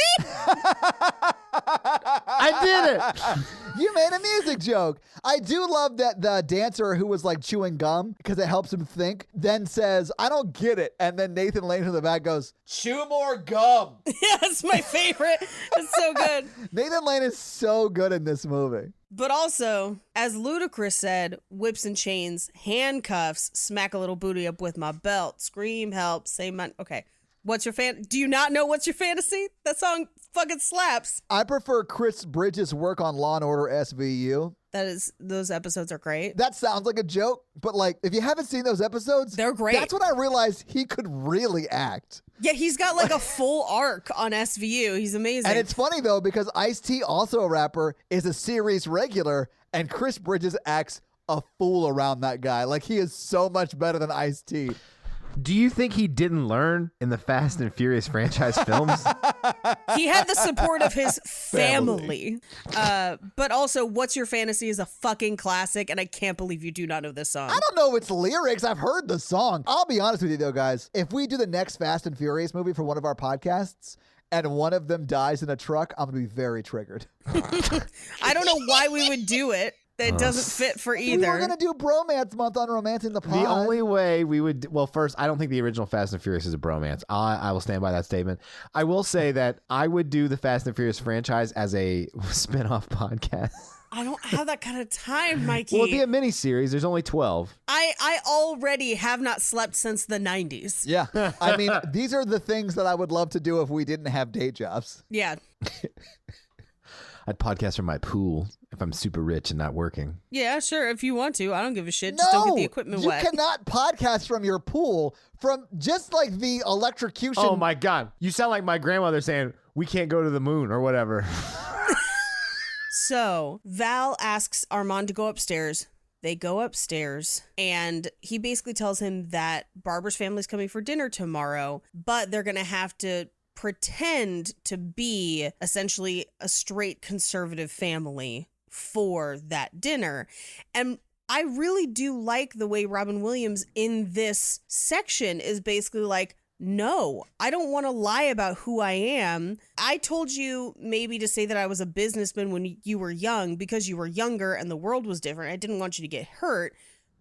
I did it. You made a music joke. I do love that the dancer who was like chewing gum because it helps him think then says, I don't get it. And then Nathan Lane from the back goes, chew more gum. Yeah, it's my favorite. It's so good. Nathan Lane is so good in this movie. But also, as Ludacris said, whips and chains, handcuffs, smack a little booty up with my belt, scream, help, say my... Okay. What's your do you not know What's Your Fantasy? That song fucking slaps. I prefer Chris Bridges' work on Law & Order SVU. Those episodes are great. That sounds like a joke, but like, if you haven't seen those episodes, they're great. That's when I realized he could really act. Yeah, he's got like a full arc on SVU. He's amazing. And it's funny though, because Ice-T, also a rapper, is a series regular, and Chris Bridges acts a fool around that guy. Like, he is so much better than Ice-T. Do you think he didn't learn in the Fast and Furious franchise films? He had the support of his family. But also, What's Your Fantasy is a fucking classic, and I can't believe you do not know this song. I don't know its lyrics. I've heard the song. I'll be honest with you though, guys. If we do the next Fast and Furious movie for one of our podcasts, and one of them dies in a truck, I'm going to be very triggered. I don't know why we would do it. It doesn't fit for either. We were going to do Bromance Month on Romancing the Pod. The only way we would... Well, first, I don't think the original Fast and Furious is a bromance. I will stand by that statement. I will say that I would do the Fast and Furious franchise as a spin-off podcast. I don't have that kind of time, Mikey. Well, it'd be a mini series. There's only 12. I already have not slept since the 90s. Yeah. I mean, these are the things that I would love to do if we didn't have day jobs. Yeah. I'd podcast from my pool if I'm super rich and not working. Yeah, sure. If you want to. I don't give a shit. Just don't get the equipment you wet. cannot podcast from your pool from just like the electrocution. Oh my God. You sound like my grandmother saying, we can't go to the moon or whatever. So Val asks Armand to go upstairs. They go upstairs, and he basically tells him that Barbara's family's coming for dinner tomorrow, but they're going to have to pretend to be essentially a straight conservative family for that dinner. And I really do like the way Robin Williams in this section is basically like, no, I don't want to lie about who I am. I told you maybe to say that I was a businessman when you were young because you were younger and the world was different. I didn't want you to get hurt,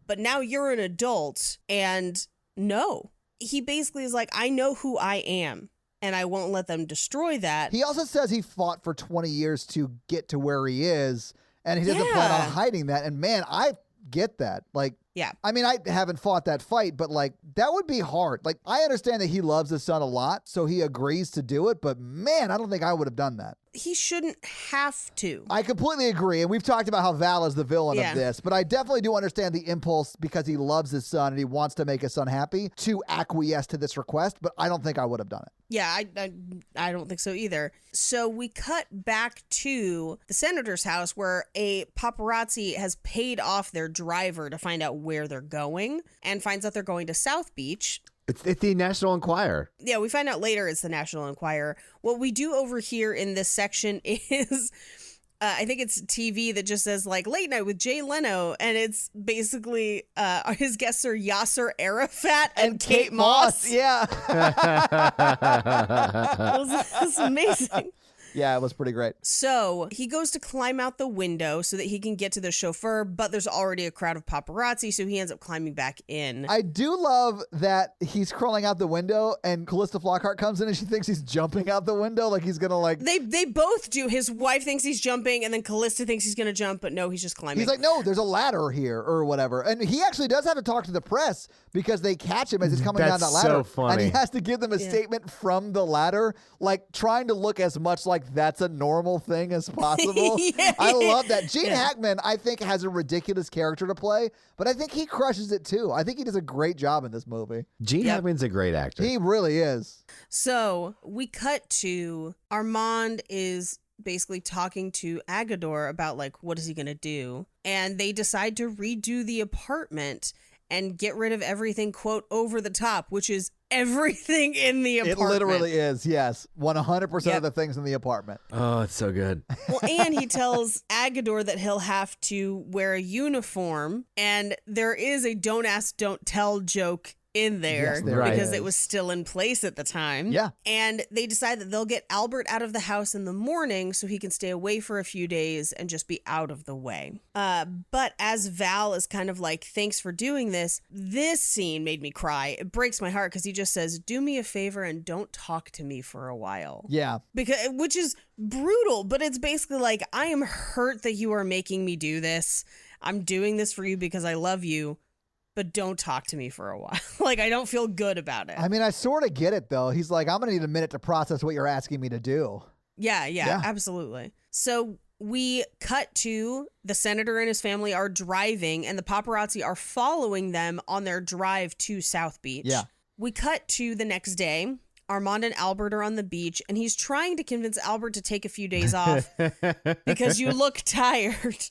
but now you're an adult, and no. He basically is like, I know who I am, and I won't let them destroy that. He also says he fought for 20 years to get to where he is, and he doesn't plan on hiding that. And man, I get that. Like, Yeah. I mean, I haven't fought that fight, but like, that would be hard. Like, I understand that he loves his son a lot, so he agrees to do it, but man, I don't think I would have done that. He shouldn't have to. I completely agree, and we've talked about how Val is the villain Yeah. of this, but I definitely do understand the impulse because he loves his son and he wants to make his son happy to acquiesce to this request, but I don't think I would have done it. Yeah, I don't think so either. So we cut back to the senator's house where a paparazzi has paid off their driver to find out where they're going and finds out they're going to South Beach. It's the National Enquirer. Yeah, we find out later it's the National Enquirer. What we do over here in this section is, I think it's TV that just says like Late Night with Jay Leno, and it's basically his guests are Yasser Arafat and Kate Moss. Yeah. It was amazing. Yeah, it was pretty great. So he goes to climb out the window so that he can get to the chauffeur, but there's already a crowd of paparazzi, so he ends up climbing back in. I do love that he's crawling out the window and Callista Flockhart comes in and she thinks he's jumping out the window like he's gonna like... They both do. His wife thinks he's jumping, and then Callista thinks he's gonna jump, but no, he's just climbing. He's like, no, there's a ladder here or whatever. And he actually does have to talk to the press because they catch him as he's coming down that That's ladder. so funny. And he has to give them a statement from the ladder, like trying to look as much like that's a normal thing as possible. Yeah. I love that. Gene Hackman, I think, has a ridiculous character to play, but I think he crushes it too. I think he does a great job in this movie. Gene Hackman's a great actor. He really is. So we cut to Armand is basically talking to Agador about like, what is he going to do? And they decide to redo the apartment and get rid of everything, quote, over the top, which is everything in the apartment. It literally is, yes. 100% of the things in the apartment. Oh, it's so good. Well, and he tells Agador that he'll have to wear a uniform, and there is a don't ask, don't tell joke in there Yes, there because is. it was still in place at the time. Yeah. And they decide that they'll get Albert out of the house in the morning so he can stay away for a few days and just be out of the way. But as Val is kind of like, thanks for doing this scene made me cry. It breaks my heart because he just says, do me a favor and don't talk to me for a while. Yeah. Which is brutal, but it's basically like, I am hurt that you are making me do this. I'm doing this for you because I love you, but don't talk to me for a while. Like, I don't feel good about it. I mean, I sort of get it, though. He's like, I'm going to need a minute to process what you're asking me to do. Yeah, absolutely. So we cut to the senator and his family are driving, and the paparazzi are following them on their drive to South Beach. Yeah. We cut to the next day. Armand and Albert are on the beach, and he's trying to convince Albert to take a few days off because you look tired.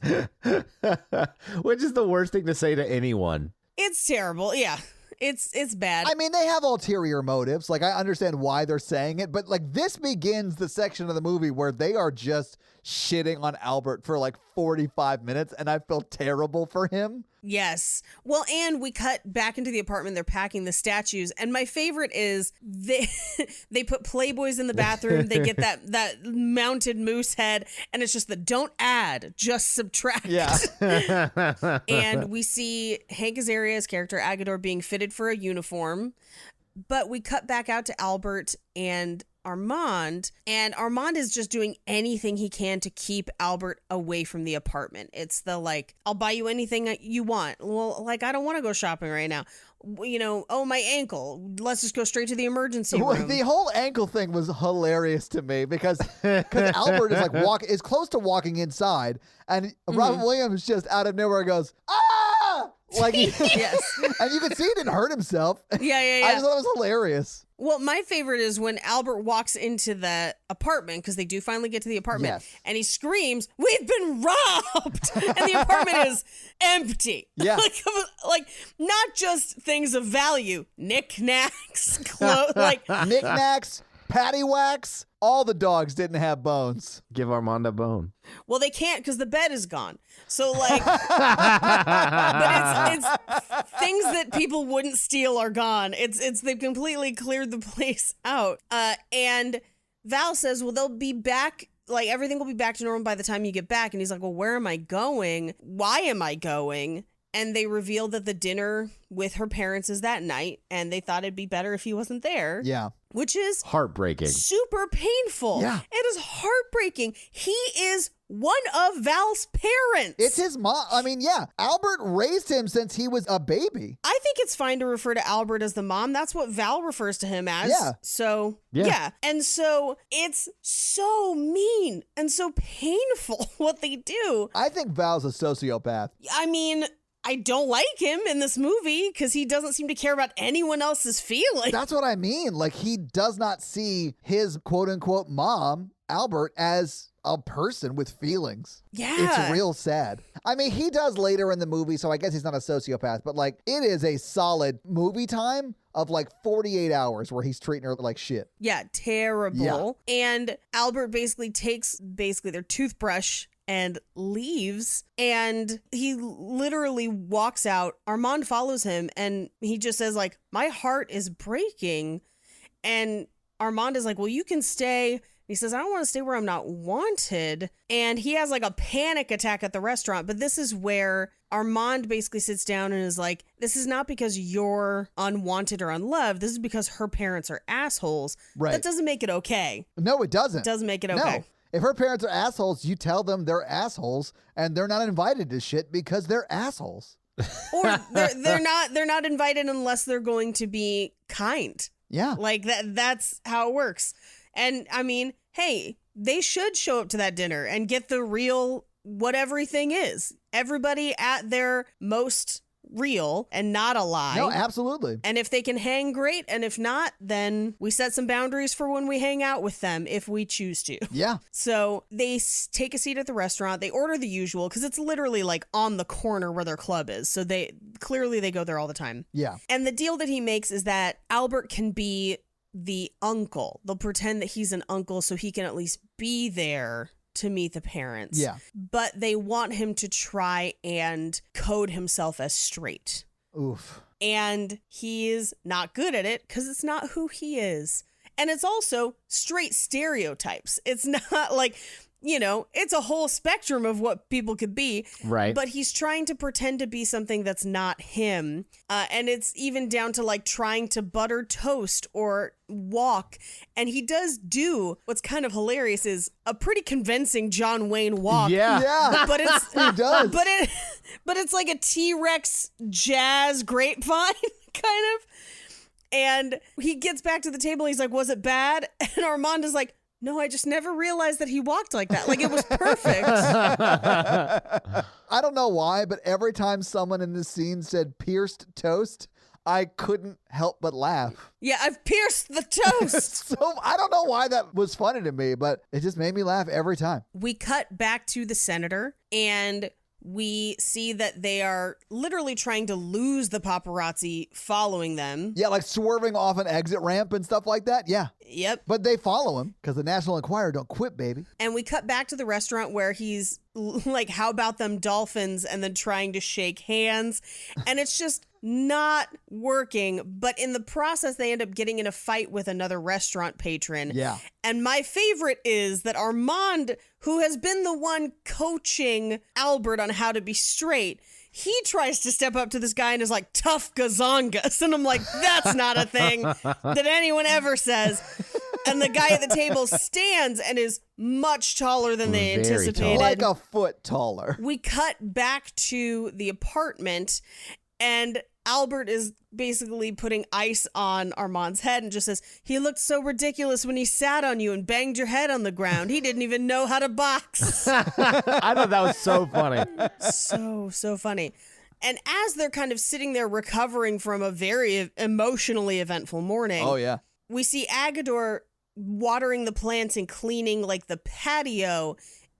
Which is the worst thing to say to anyone. It's terrible. Yeah. It's bad. I mean, they have ulterior motives. Like, I understand why they're saying it, but like, this begins the section of the movie where they are just shitting on Albert for like 45 minutes, and I feel terrible for him. Yes. Well, and we cut back into the apartment. They're packing the statues. And my favorite is they put Playboys in the bathroom. They get that mounted moose head. And it's just the don't add, just subtract. Yeah. And we see Hank Azaria's character, Agador, being fitted for a uniform. But we cut back out to Albert, and Armand, and Armand is just doing anything he can to keep Albert away from the apartment. It's the like, I'll buy you anything you want. Well, like, I don't want to go shopping right now. You know, oh, my ankle. Let's just go straight to the emergency room. The whole ankle thing was hilarious to me because Albert is like is close to walking inside, and Robin Williams just out of nowhere goes, ah! Like, Yes. and you could see he didn't hurt himself. Yeah. I just thought it was hilarious. Well, my favorite is when Albert walks into the apartment, because they do finally get to the apartment, Yes. and he screams, "We've been robbed!" And the apartment is empty. Yeah. like not just things of value, knickknacks, clothes, like Knickknacks, paddywhacks, all the dogs didn't have bones. Give Armand a bone. well, they can't because the bed is gone. So like, but it's things that people wouldn't steal are gone. It's they've completely cleared the place out. And Val says, well, they'll be back. Like, everything will be back to normal by the time you get back. And he's like, well, where am I going? Why am I going? And they reveal that the dinner with her parents is that night, and they thought it'd be better if he wasn't there. Yeah. Which is Heartbreaking. super painful. Yeah. It is heartbreaking. He is one of Val's parents. It's his mom. I mean, yeah, Albert raised him since he was a baby. I think it's fine to refer to Albert as the mom. That's what Val refers to him as. Yeah. So, Yeah. yeah. And so it's so mean and so painful what they do. I think Val's a sociopath. I mean, I don't like him in this movie because he doesn't seem to care about anyone else's feelings. That's what I mean. Like, he does not see his quote unquote mom, Albert, as a person with feelings. Yeah. It's real sad. I mean, he does later in the movie, so I guess he's not a sociopath, but like, it is a solid movie time of like 48 hours where he's treating her like shit. Yeah, terrible. And Albert basically takes their toothbrush and leaves, and he literally walks out. Armand follows him, and he just says, like, my heart is breaking. And Armand is like, well, you can stay. He says, I don't want to stay where I'm not wanted. And he has like a panic attack at the restaurant. But this is where Armand basically sits down and is like, this is not because you're unwanted or unloved. This is because her parents are assholes. Right. That doesn't make it okay. No, it doesn't. It doesn't make it No. okay. If her parents are assholes, you tell them they're assholes and they're not invited to shit because they're assholes. Or they're not invited unless they're going to be kind. Yeah. Like that's how it works. And I mean, hey, they should show up to that dinner and get the real what everything is. Everybody at their most real and not a lie. No, absolutely. And if they can hang, great. And if not, then we set some boundaries for when we hang out with them if we choose to. Yeah. So they take a seat at the restaurant. They order the usual because it's literally like on the corner where their club is. So they go there all the time. Yeah. And the deal that he makes is that Albert can be the uncle. They'll pretend that he's an uncle so he can at least be there to meet the parents. Yeah. But they want him to try and code himself as straight. Oof. And he is not good at it because it's not who he is. And it's also straight stereotypes. It's not like, you know, it's a whole spectrum of what people could be. Right. But he's trying to pretend to be something that's not him. And it's even down to like trying to butter toast or walk. And he does do what's kind of hilarious is a pretty convincing John Wayne walk. Yeah. Yeah. But it's He does. but it's like a T-Rex jazz grapevine kind of. And he gets back to the table. He's like, was it bad? And Armand is like, no, I just never realized that he walked like that. Like, it was perfect. I don't know why, but every time someone in this scene said pierced toast, I couldn't help but laugh. Yeah, I've pierced the toast. So I don't know why that was funny to me, but it just made me laugh every time. We cut back to the senator, and we see that they are literally trying to lose the paparazzi following them. Yeah, like swerving off an exit ramp and stuff like that. Yeah. Yep. But they follow him because the National Enquirer don't quit, baby. And we cut back to the restaurant where he's like, how about them dolphins? And then trying to shake hands. And it's just not working. But in the process, they end up getting in a fight with another restaurant patron. Yeah. And my favorite is that Armand, who has been the one coaching Albert on how to be straight, he tries to step up to this guy and is like, tough gazongas. And I'm like, that's not a thing that anyone ever says. And the guy at the table stands and is much taller than they Very tall. anticipated. Like a foot taller. We cut back to the apartment, and Albert is basically putting ice on Armand's head and just says, he looked so ridiculous when he sat on you and banged your head on the ground. He didn't even know how to box. I thought that was so funny. So funny. And as they're kind of sitting there recovering from a very emotionally eventful morning, Oh, yeah. we see Agador watering the plants and cleaning like the patio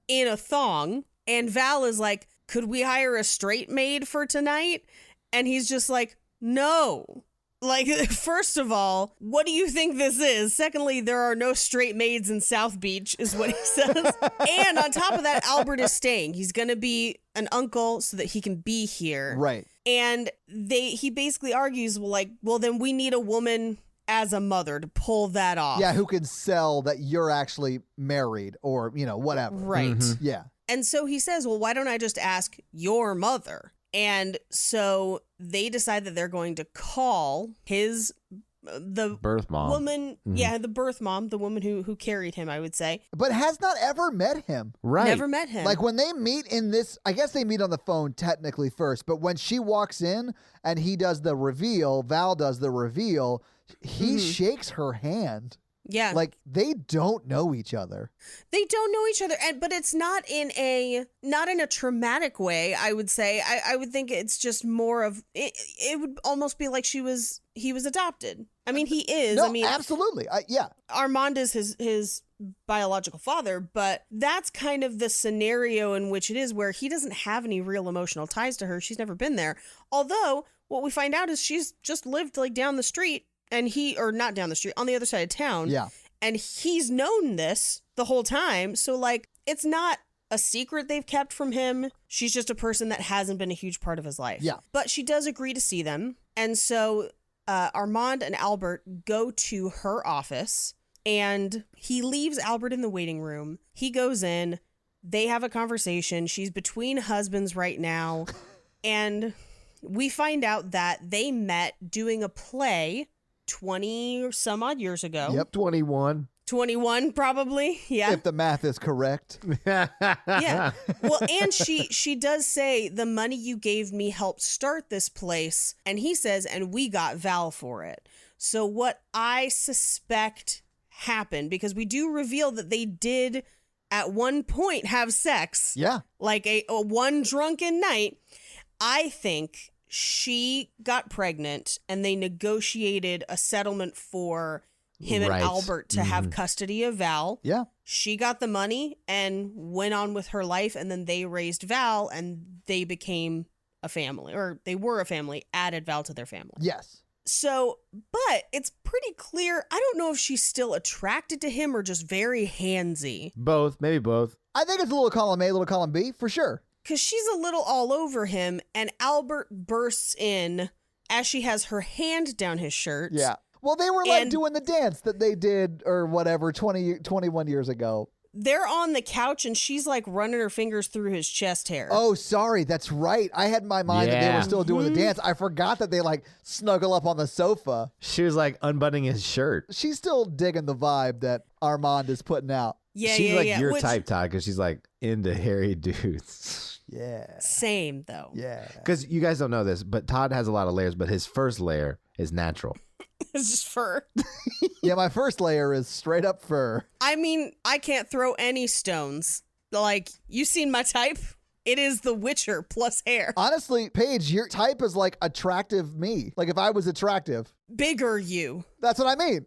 in a thong. And Val is like, could we hire a straight maid for tonight? And he's just like, no. Like, first of all, what do you think this is? Secondly, there are no straight maids in South Beach, is what he says. And on top of that, Albert is staying. He's going to be an uncle so that he can be here. Right. And he basically argues, well, then we need a woman as a mother to pull that off. Yeah, who can sell that you're actually married or, whatever. Right. Yeah. And so he says, well, why don't I just ask your mother? And so they decide that they're going to call the Birth mom. woman, the birth mom, the woman who carried him, I would say. But has not ever met him. Right. Never met him. Like when they meet in this, I guess they meet on the phone technically first, but when she walks in and he does the reveal, Val does the reveal, he shakes her hand. Yeah. Like they don't know each other. They don't know each other, but it's not in a traumatic way, I would say. I would think it's just more of it would almost be like he was adopted. I mean, he is. No, I mean, absolutely. Yeah. Armand is his biological father, but that's kind of the scenario in which it is, where he doesn't have any real emotional ties to her. She's never been there. Although what we find out is she's just lived like down the street, and not down the street, on the other side of town. Yeah. And he's known this the whole time. So like, it's not a secret they've kept from him. She's just a person that hasn't been a huge part of his life. Yeah. But she does agree to see them. And so Armand and Albert go to her office, and he leaves Albert in the waiting room. He goes in. They have a conversation. She's between husbands right now. And we find out that they met doing a play 20 or some odd years ago. Yep. 21. 21 probably. Yeah. If the math is correct. Yeah. Well, and she does say, the money you gave me helped start this place. And he says, and we got Val for it. So what I suspect happened, because we do reveal that they did at one point have sex. Yeah. Like a one drunken night. I think she got pregnant and they negotiated a settlement for him Right. and Albert to have custody of Val. Yeah. She got the money and went on with her life, and then they raised Val and they became a family, or they were a family, added Val to their family. Yes. So, but it's pretty clear. I don't know if she's still attracted to him or just very handsy. Both. Maybe both. I think it's a little column A, little column B, for sure. Because she's a little all over him, and Albert bursts in as she has her hand down his shirt. Yeah. Well, they were like And- doing the dance that they did or whatever 21 years ago. They're on the couch, and she's like running her fingers through his chest hair. Oh, sorry. That's right. I had in my mind that they Yeah. were still doing the dance. I forgot that they like snuggle up on the sofa. She was like unbuttoning his shirt. She's still digging the vibe that Armand is putting out. yeah, She's yeah, like yeah. your Which- type, Todd, because she's like into hairy dudes. Yeah. Same, though. Yeah. Because you guys don't know this, but Todd has a lot of layers, but his first layer is natural. It's just fur. Yeah, my first layer is straight up fur. I mean, I can't throw any stones. Like, you seen my type? It is The Witcher plus hair. Honestly, Paige, your type is like attractive me. Like if I was attractive. Bigger you. That's what I mean.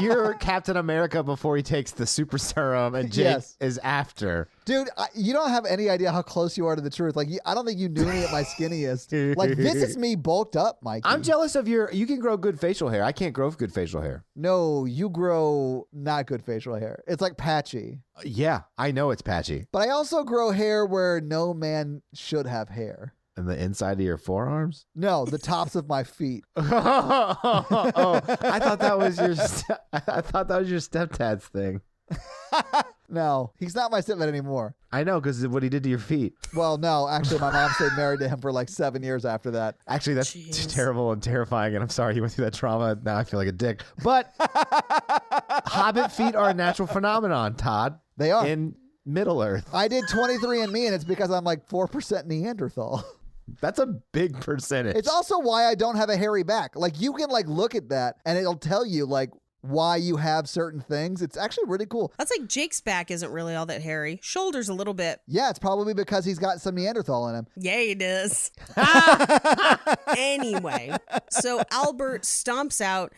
You're Captain America before he takes the super serum, and Jake Yes. is after. Dude, you don't have any idea how close you are to the truth. Like, I don't think you knew me at my skinniest. Like, this is me bulked up, Mikey. I'm jealous of you can grow good facial hair. I can't grow good facial hair. No, you grow not good facial hair. It's like patchy. Yeah, I know it's patchy. But I also grow hair where no man should have hair. And the inside of your forearms? No, the tops of my feet. I thought that was your stepdad's thing. No, he's not my stepdad anymore. I know, because of what he did to your feet. Well, no, actually, my mom stayed married to him for like 7 years after that. Actually, that's Jeez. terrible and terrifying, and I'm sorry you went through that trauma. Now I feel like a dick. But hobbit feet are a natural phenomenon, Todd. They are. In Middle Earth. I did 23andMe, and it's because I'm like 4% Neanderthal. That's a big percentage. It's also why I don't have a hairy back. Like, you can like look at that, and it'll tell you like why you have certain things. It's actually really cool. That's like Jake's back isn't really all that hairy. Shoulders a little bit. Yeah, it's probably because he's got some Neanderthal in him. Yeah, he does. Anyway, so Albert stomps out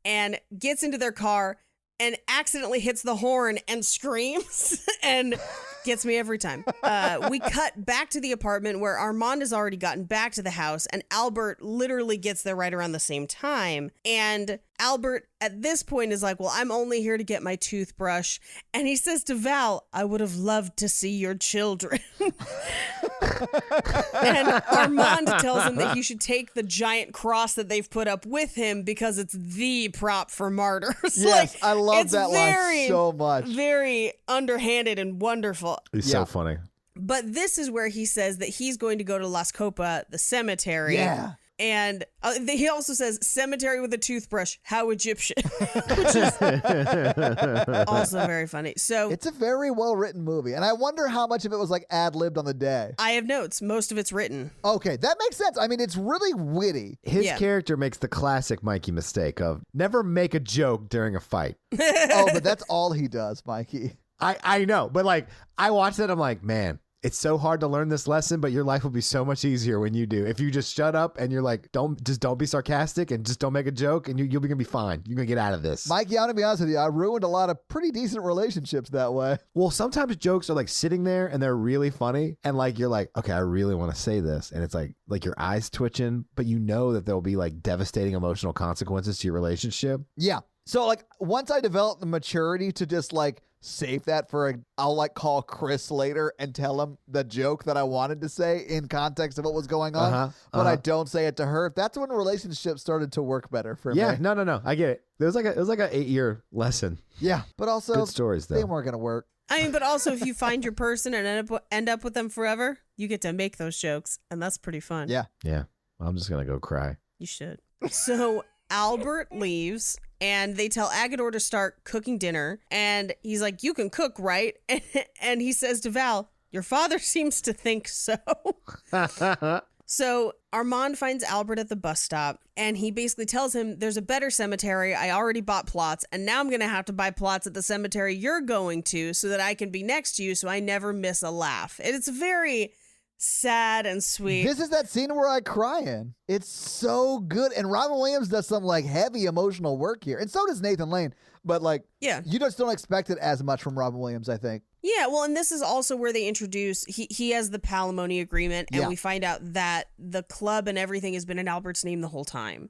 and gets into their car and accidentally hits the horn and screams and gets me every time. We cut back to the apartment where Armand has already gotten back to the house and Albert literally gets there right around the same time. And Albert at this point is like, well, I'm only here to get my toothbrush. And he says to Val, I would have loved to see your children. And Armand tells him that he should take the giant cross that they've put up with him because it's the prop for martyrs. Yes, I love it's that line so much. Very underhanded and wonderful. It's Yeah. so funny. But this is where he says that he's going to go to Las Copa, the cemetery. Yeah. And he also says, cemetery with a toothbrush, how Egyptian, which is also very funny. So It's a very well-written movie, and I wonder how much of it was like ad-libbed on the day. I have notes. Most of it's written. Okay, that makes sense. I mean, it's really witty. His Yeah. character makes the classic Mikey mistake of never make a joke during a fight. Oh, but that's all he does, Mikey. I know, but like I watched it, I'm like, man, it's so hard to learn this lesson, but your life will be so much easier when you do. If you just shut up and you're like, don't be sarcastic and just don't make a joke, and you'll be gonna be fine. You're gonna get out of this. Mikey, I'm gonna be honest with you. I ruined a lot of pretty decent relationships that way. Well, sometimes jokes are like sitting there and they're really funny, and like you're like, okay, I really want to say this, and it's like your eyes twitching, but you know that there'll be like devastating emotional consequences to your relationship. Yeah. So like once I developed the maturity to just like save that for I'll like call Chris later and tell him the joke that I wanted to say in context of what was going on, but I don't say it to her. That's when relationships started to work better for me. Yeah, no, I get it. It was like an 8-year lesson. Yeah, but also Good stories though. they weren't gonna work. I mean, but also if you find your person and end up with them forever, you get to make those jokes, and that's pretty fun. Yeah. Yeah, I'm just gonna go cry. You should. So Albert leaves and they tell Agador to start cooking dinner. And he's like, you can cook, right? And he says to Val, your father seems to think so. So Armand finds Albert at the bus stop and he basically tells him there's a better cemetery. I already bought plots and now I'm going to have to buy plots at the cemetery you're going to so that I can be next to you so I never miss a laugh. And it's very sad and sweet. This is that scene where I cry in. It's so good. And Robin Williams does some like heavy emotional work here. And so does Nathan Lane. But like, Yeah. you just don't expect it as much from Robin Williams, I think. Yeah, well, and this is also where they introduce, he has the palimony agreement, and Yeah. we find out that the club and everything has been in Albert's name the whole time.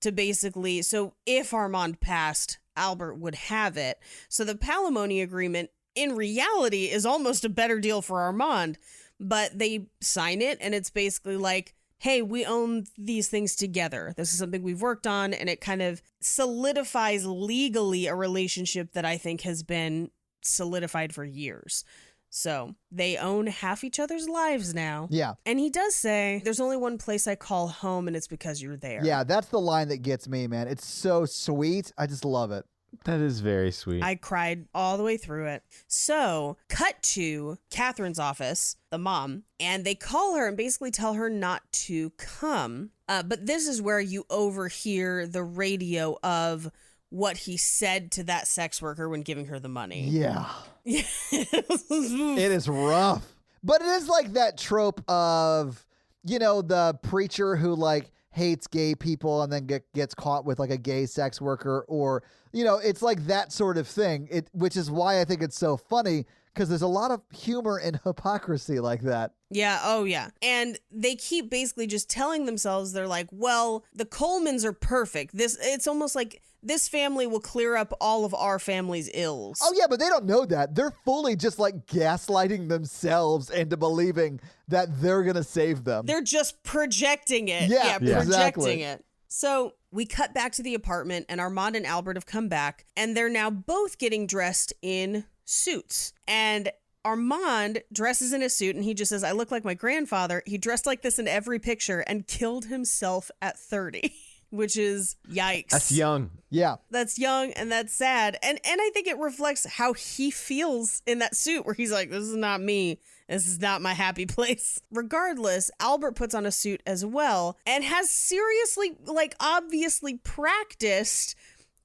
To basically, so if Armand passed, Albert would have it. So the palimony agreement, in reality, is almost a better deal for Armand, but they sign it, and it's basically like, hey, we own these things together. This is something we've worked on, and it kind of solidifies legally a relationship that I think has been solidified for years. So they own half each other's lives now. Yeah. And he does say, there's only one place I call home, and it's because you're there. Yeah, that's the line that gets me, man. It's so sweet. I just love it. That is very sweet. I cried all the way through it. So, cut to Catherine's office, the mom, and they call her and basically tell her not to come. But this is where you overhear the radio of what he said to that sex worker when giving her the money. Yeah. Yeah. It is rough. But it is like that trope of, you know, the preacher who like hates gay people and then gets caught with like a gay sex worker, or, you know, it's like that sort of thing, which is why I think it's so funny, because there's a lot of humor and hypocrisy like that. Yeah, oh yeah. And they keep basically just telling themselves, they're like, well, the Colemans are perfect. It's almost like this family will clear up all of our family's ills. Oh yeah, but they don't know that. They're fully just like gaslighting themselves into believing that they're going to save them. They're just projecting it. Yeah, projecting exactly. it. So we cut back to the apartment and Armand and Albert have come back and they're now both getting dressed in suits. And Armand dresses in a suit and he just says, I look like my grandfather. He dressed like this in every picture and killed himself at 30, which is yikes. That's young. Yeah. That's young and that's sad. And I think it reflects how he feels in that suit where he's like, this is not me. This is not my happy place. Regardless, Albert puts on a suit as well and has seriously, like, obviously practiced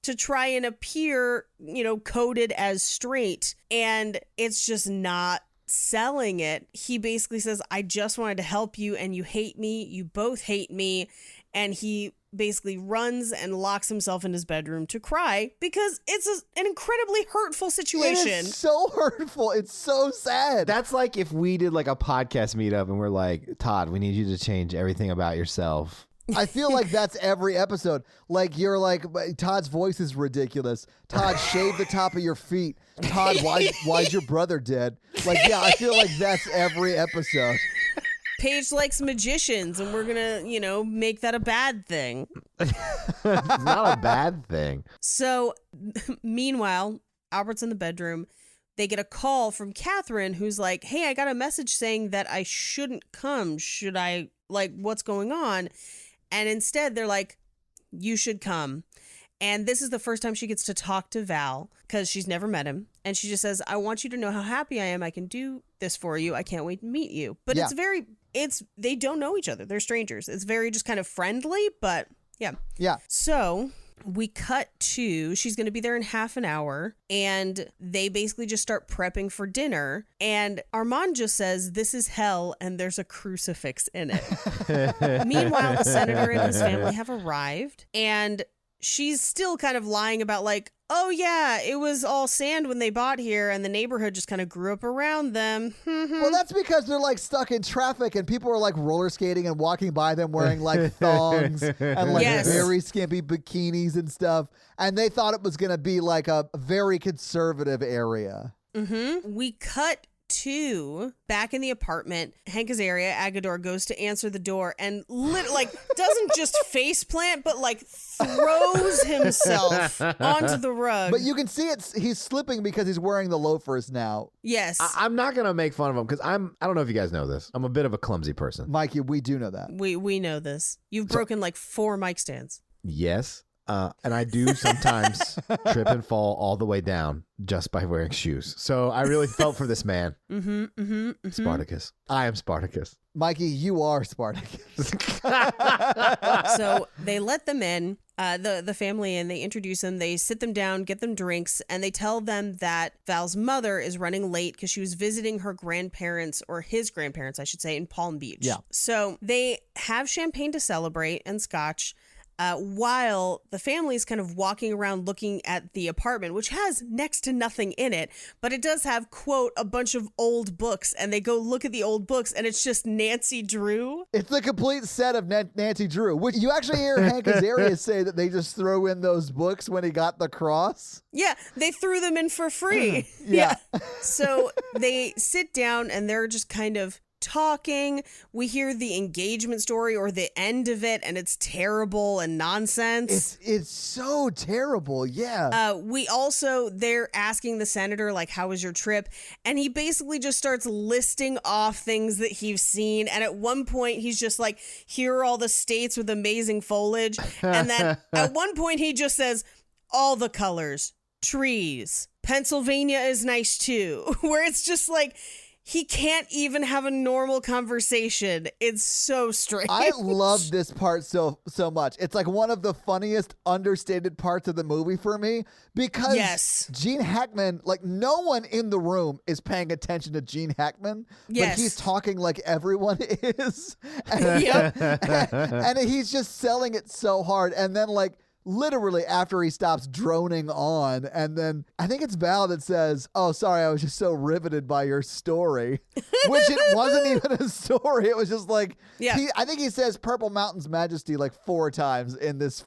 to try and appear, coded as straight. And it's just not selling it. He basically says, I just wanted to help you and you hate me. You both hate me. And he basically runs and locks himself in his bedroom to cry because it's an incredibly hurtful situation. It is so hurtful. It's so sad. That's like if we did like a podcast meetup and we're like, Todd, we need you to change everything about yourself. I feel like that's every episode. Like you're like, Todd's voice is ridiculous. Todd, shave the top of your feet. Todd, why's your brother dead? Like, yeah, I feel like that's every episode. Paige likes magicians, and we're gonna, make that a bad thing. It's not a bad thing. So, meanwhile, Albert's in the bedroom. They get a call from Catherine, who's like, hey, I got a message saying that I shouldn't come. Should I, what's going on? And instead, they're like, you should come. And this is the first time she gets to talk to Val because she's never met him. And she just says, I want you to know how happy I am. I can do this for you. I can't wait to meet you. But Yeah. they don't know each other. They're strangers. It's very just kind of friendly, but yeah. Yeah. So we cut to, she's going to be there in half an hour, and they basically just start prepping for dinner. And Armand just says, this is hell, and there's a crucifix in it. Meanwhile, the senator and his family have arrived, and she's still kind of lying about oh yeah, it was all sand when they bought here and the neighborhood just kind of grew up around them. Well, that's because they're stuck in traffic and people are roller skating and walking by them wearing thongs and Yes. very skimpy bikinis and stuff. And they thought it was going to be a very conservative area. We cut to back in the apartment. Hank Azaria, Agador, goes to answer the door and doesn't just face plant, but throws himself onto the rug. But you can see he's slipping because he's wearing the loafers now. Yes. I'm not going to make fun of him because I don't know if you guys know this. I'm a bit of a clumsy person. Mikey, we do know that. We know this. You've broken 4 mic stands. Yes. And I do sometimes trip and fall all the way down just by wearing shoes. So I really felt for this man. Spartacus. I am Spartacus. Mikey, you are Spartacus. So they let them in, the family, and they introduce them. They sit them down, get them drinks, and they tell them that Val's mother is running late because she was visiting her grandparents, or his grandparents, I should say, in Palm Beach. Yeah. So they have champagne to celebrate and scotch. While the family is kind of walking around looking at the apartment, which has next to nothing in it, but it does have, quote, a bunch of old books, and they go look at the old books, and it's just Nancy Drew. It's the complete set of Nancy Drew, which you actually hear Hank Azaria say that they just throw in those books when he got the cross. Yeah, they threw them in for free. Yeah. So they sit down, and they're just kind of talking. We hear the engagement story or the end of it, and it's terrible and nonsense. It's so terrible. Yeah. They're asking the senator, how was your trip? And he basically just starts listing off things that he's seen. And at one point, he's just like, here are all the states with amazing foliage. And then at one point, he just says, all the colors, trees, Pennsylvania is nice too. Where it's just he can't even have a normal conversation. It's so strange. I love this part so much. It's one of the funniest understated parts of the movie for me because Yes. Gene Hackman, no one in the room is paying attention to Gene Hackman, Yes. but he's talking like everyone is. And, Yep. and he's just selling it so hard. And then literally after he stops droning on, and then I think it's Val that says, oh, sorry, I was just so riveted by your story, which it wasn't even a story. It was just Yeah. I think he says Purple Mountain's Majesty 4 times in this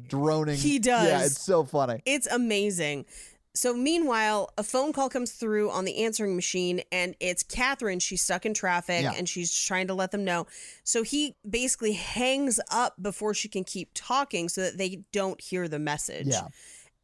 droning. He does. Yeah, it's so funny. It's amazing. So meanwhile, a phone call comes through on the answering machine, and it's Catherine. She's stuck in traffic, Yeah. and she's trying to let them know. So he basically hangs up before she can keep talking so that they don't hear the message. Yeah.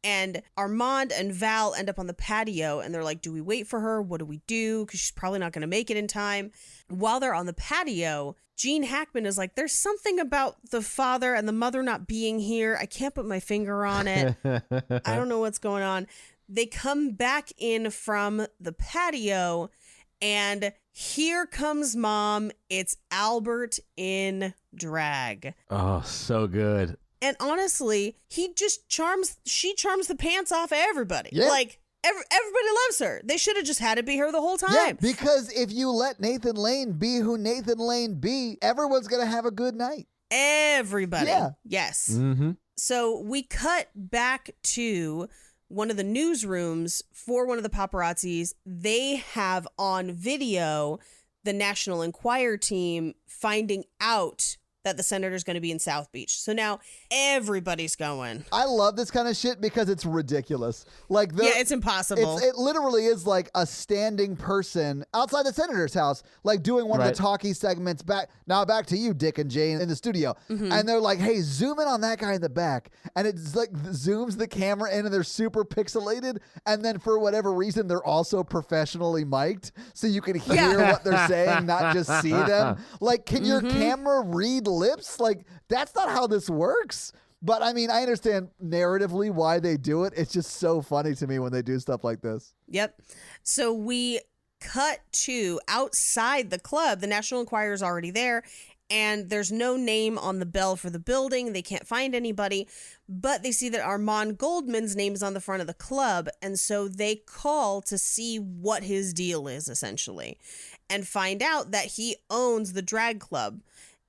And Armand and Val end up on the patio, and they're like, do we wait for her? What do we do? Because she's probably not going to make it in time. While they're on the patio, Gene Hackman is like, there's something about the father and the mother not being here. I can't put my finger on it. I don't know what's going on. They come back in from the patio, and here comes Mom. It's Albert in drag. Oh, so good. And honestly, she charms the pants off of everybody. Yeah. Like, everybody loves her. They should have just had it be her the whole time. Yeah, because if you let Nathan Lane be who Nathan Lane be, everyone's going to have a good night. Everybody. Yeah. Yes. Mm-hmm. So we cut back to one of the newsrooms for one of the paparazzis. They have on video the National Enquirer team finding out that the senator's going to be in South Beach. So now everybody's going. I love this kind of shit because it's ridiculous. Like, It's impossible. It literally is like a standing person outside the senator's house, like doing one of the talkie segments. Back to you, Dick and Jane, in the studio. Mm-hmm. And they're like, hey, zoom in on that guy in the back. And it's like zooms the camera in, and they're super pixelated. And then for whatever reason, they're also professionally mic'd, so you can hear what they're saying, not just see them. Like, can your camera read lips? Like, that's not how this works. But I mean, I understand narratively why they do it. It's just so funny to me when they do stuff like this. Yep. So we cut to outside the club. The National Enquirer is already there, and there's no name on the bell for the building. They can't find anybody, but they see that Armand Goldman's name is on the front of the club, and so they call to see what his deal is, essentially, and find out that he owns the drag club.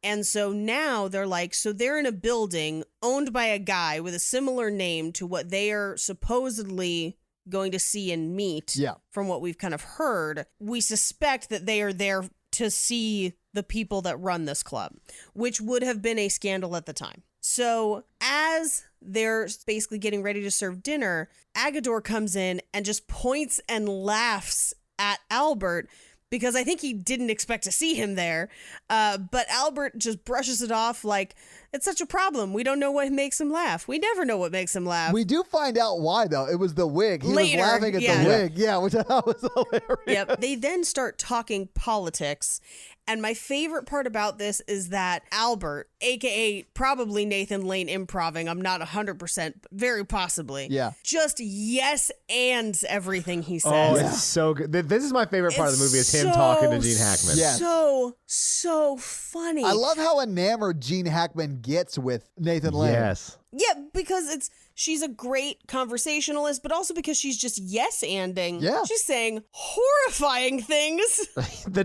And so now they're like, so they're in a building owned by a guy with a similar name to what they are supposedly going to see and meet. Yeah. From what we've kind of heard, we suspect that they are there to see the people that run this club, which would have been a scandal at the time. So as they're basically getting ready to serve dinner, Agador comes in and just points and laughs at Albert, because I think he didn't expect to see him there. But Albert just brushes it off like, it's such a problem. We don't know what makes him laugh. We never know what makes him laugh. We do find out why, though. It was the wig. He Later, was laughing at the wig. Yeah, which I thought was hilarious. Yep. They then start talking politics. And my favorite part about this is that Albert, a.k.a. probably Nathan Lane improving, I'm not 100%, but very possibly, just yes ands everything he says. Oh, it's so good. This is my favorite part of the movie, is him talking to Gene Hackman. Yeah. So funny. I love how enamored Gene Hackman gets with Nathan Lane. Yes. Yeah, because she's a great conversationalist, but also because she's just yes-anding. Yeah. She's saying horrifying things. The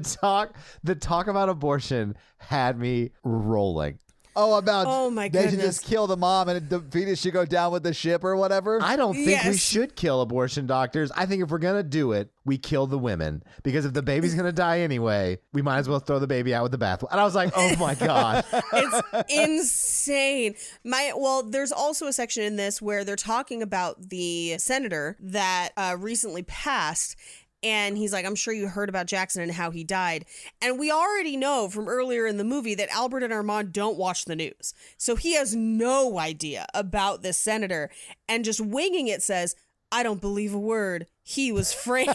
talk about abortion had me rolling. Oh my they should goodness. just kill the mom and the fetus should go down with the ship or whatever. I don't think we Yes. should kill abortion doctors. I think if we're going to do it, we kill the women. Because if the baby's going to die anyway, we might as well throw the baby out with the bathwater. And I was like, oh my God. It's insane. There's also a section in this where they're talking about the senator that recently passed. And he's like, I'm sure you heard about Jackson and how he died. And we already know from earlier in the movie that Albert and Armand don't watch the news. So he has no idea about this senator, and just winging it says, I don't believe a word. He was framed.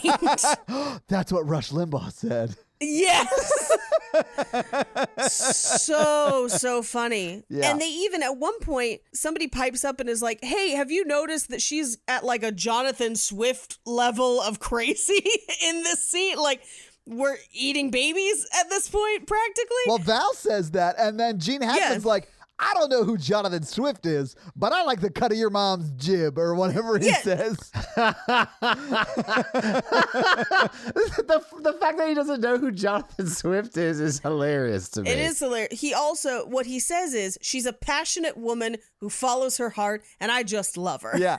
That's what Rush Limbaugh said. Yes. So funny. Yeah. And they even, at one point, somebody pipes up and is like, hey, have you noticed that she's at like a Jonathan Swift level of crazy in this scene? Like, we're eating babies at this point, practically. Well, Val says that, and then Gene Hackman's like, I don't know who Jonathan Swift is, but I like the cut of your mom's jib, or whatever he says. The fact that he doesn't know who Jonathan Swift is hilarious to me. It is hilarious. He also, what he says is, she's a passionate woman who follows her heart, and I just love her. Yeah.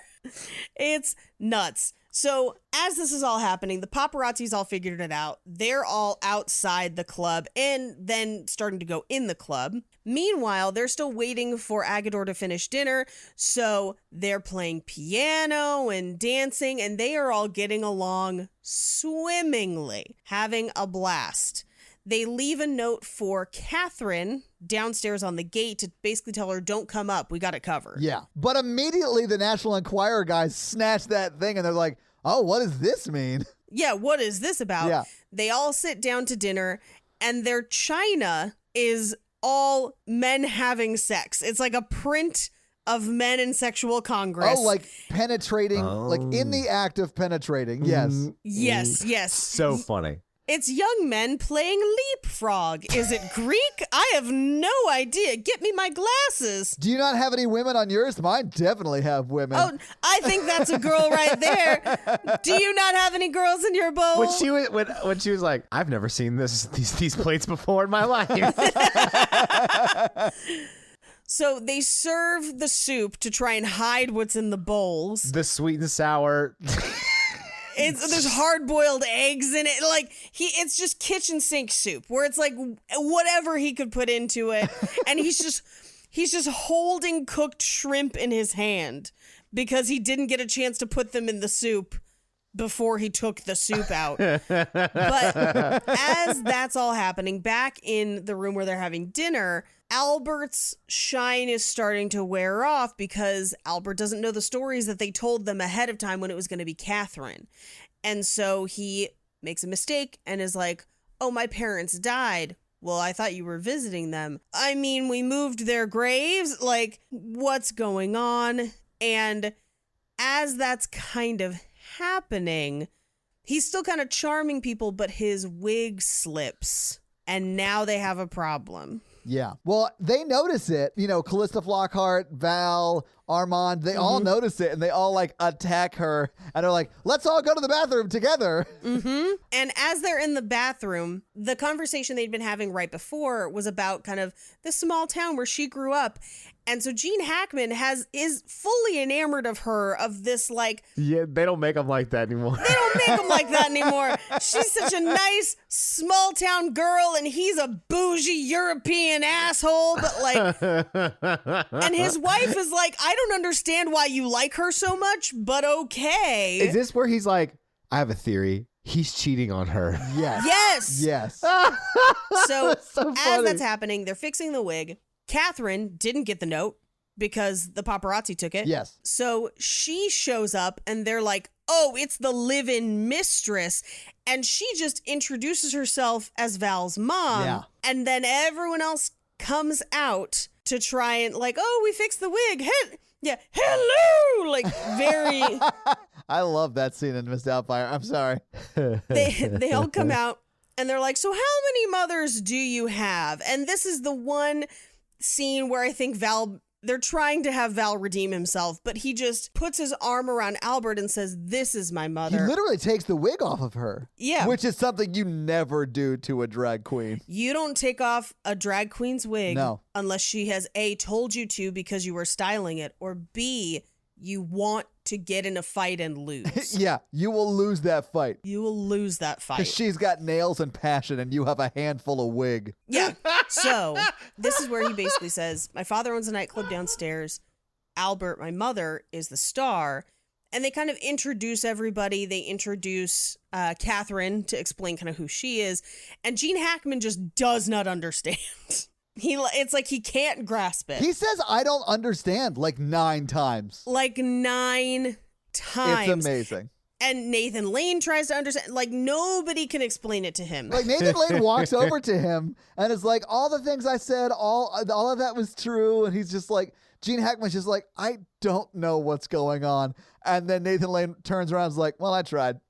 It's nuts. So as this is all happening, the paparazzis all figured it out. They're all outside the club and then starting to go in the club. Meanwhile, they're still waiting for Agador to finish dinner. So they're playing piano and dancing, and they are all getting along swimmingly, having a blast. they leave a note for Catherine downstairs on the gate to basically tell her, don't come up. We got it covered. Yeah. But immediately the National Enquirer guys snatch that thing and they're like, oh, what does this mean? Yeah, what is this about? Yeah. They all sit down to dinner, and their china is all men having sex. It's like a print of men in sexual congress. Oh, like penetrating, like in the act of penetrating. Yes. Yes. So funny. It's young men playing leapfrog. Is it Greek? I have no idea. Get me my glasses. Do you not have any women on yours? Mine definitely have women. Oh, I think that's a girl right there. Do you not have any girls in your bowl? When she was like, I've never seen these plates before in my life. So they serve the soup to try and hide what's in the bowls. The sweet and sour. There's hard-boiled eggs in it. Like it's just kitchen sink soup where it's like whatever he could put into it, and he's just holding cooked shrimp in his hand because he didn't get a chance to put them in the soup before he took the soup out. But as that's all happening, back in the room where they're having dinner, Albert's shine is starting to wear off because Albert doesn't know the stories that they told them ahead of time when it was going to be Catherine. And so he makes a mistake and is like, oh, my parents died. Well, I thought you were visiting them. I mean, we moved their graves. Like, what's going on? And as that's kind of happening, he's still kind of charming people, but his wig slips. And now they have a problem. Yeah. Well, they notice it. You know, Callista Flockhart, Val, Armand, they all notice it and they all like attack her and they're like, let's all go to the bathroom together. Mm-hmm. And as they're in the bathroom, the conversation they'd been having right before was about kind of the small town where she grew up. And so Gene Hackman is fully enamored of her, of this like... Yeah, they don't make them like that anymore. They don't make them like that anymore. She's such a nice small town girl and he's a bougie European asshole. But like... And his wife is like, I don't understand why you like her so much, but okay. Is this where he's like, I have a theory. He's cheating on her. Yes. Yes. So so as that's happening, they're fixing the wig. Catherine didn't get the note because the paparazzi took it. Yes. So she shows up and they're like, oh, it's the live-in mistress. And she just introduces herself as Val's mom. Yeah. And then everyone else comes out to try and like, oh, we fixed the wig. Hello. Like very... I love that scene in Miss Doubtfire. I'm sorry. They all come out and they're like, so how many mothers do you have? And this is the one scene where I think they're trying to have Val redeem himself, but he just puts his arm around Albert and says, this is my He mother. literally takes the wig off of her. Yeah. Which is something you never do to a drag queen. You don't take off a drag queen's wig No. unless she has A, told you to because you were styling it, or B, you want to get in a fight and lose. Yeah, you will lose that fight. You will lose that fight. Because she's got nails and passion and you have a handful of wig. Yeah. So this is where he basically says, my father owns a nightclub downstairs. Albert, my mother, is the star. And they kind of introduce everybody. They introduce Catherine to explain kind of who she is. And Gene Hackman just does not understand. It's like he can't grasp it. He says, I don't understand, like 9 times. Like 9 times. It's amazing. And Nathan Lane tries to understand. Like, nobody can explain it to him. Like, Nathan Lane walks over to him and is like, all the things I said, all of that was true. And he's just like, Gene Hackman's just like, I don't know what's going on. And then Nathan Lane turns around and is like, well, I tried.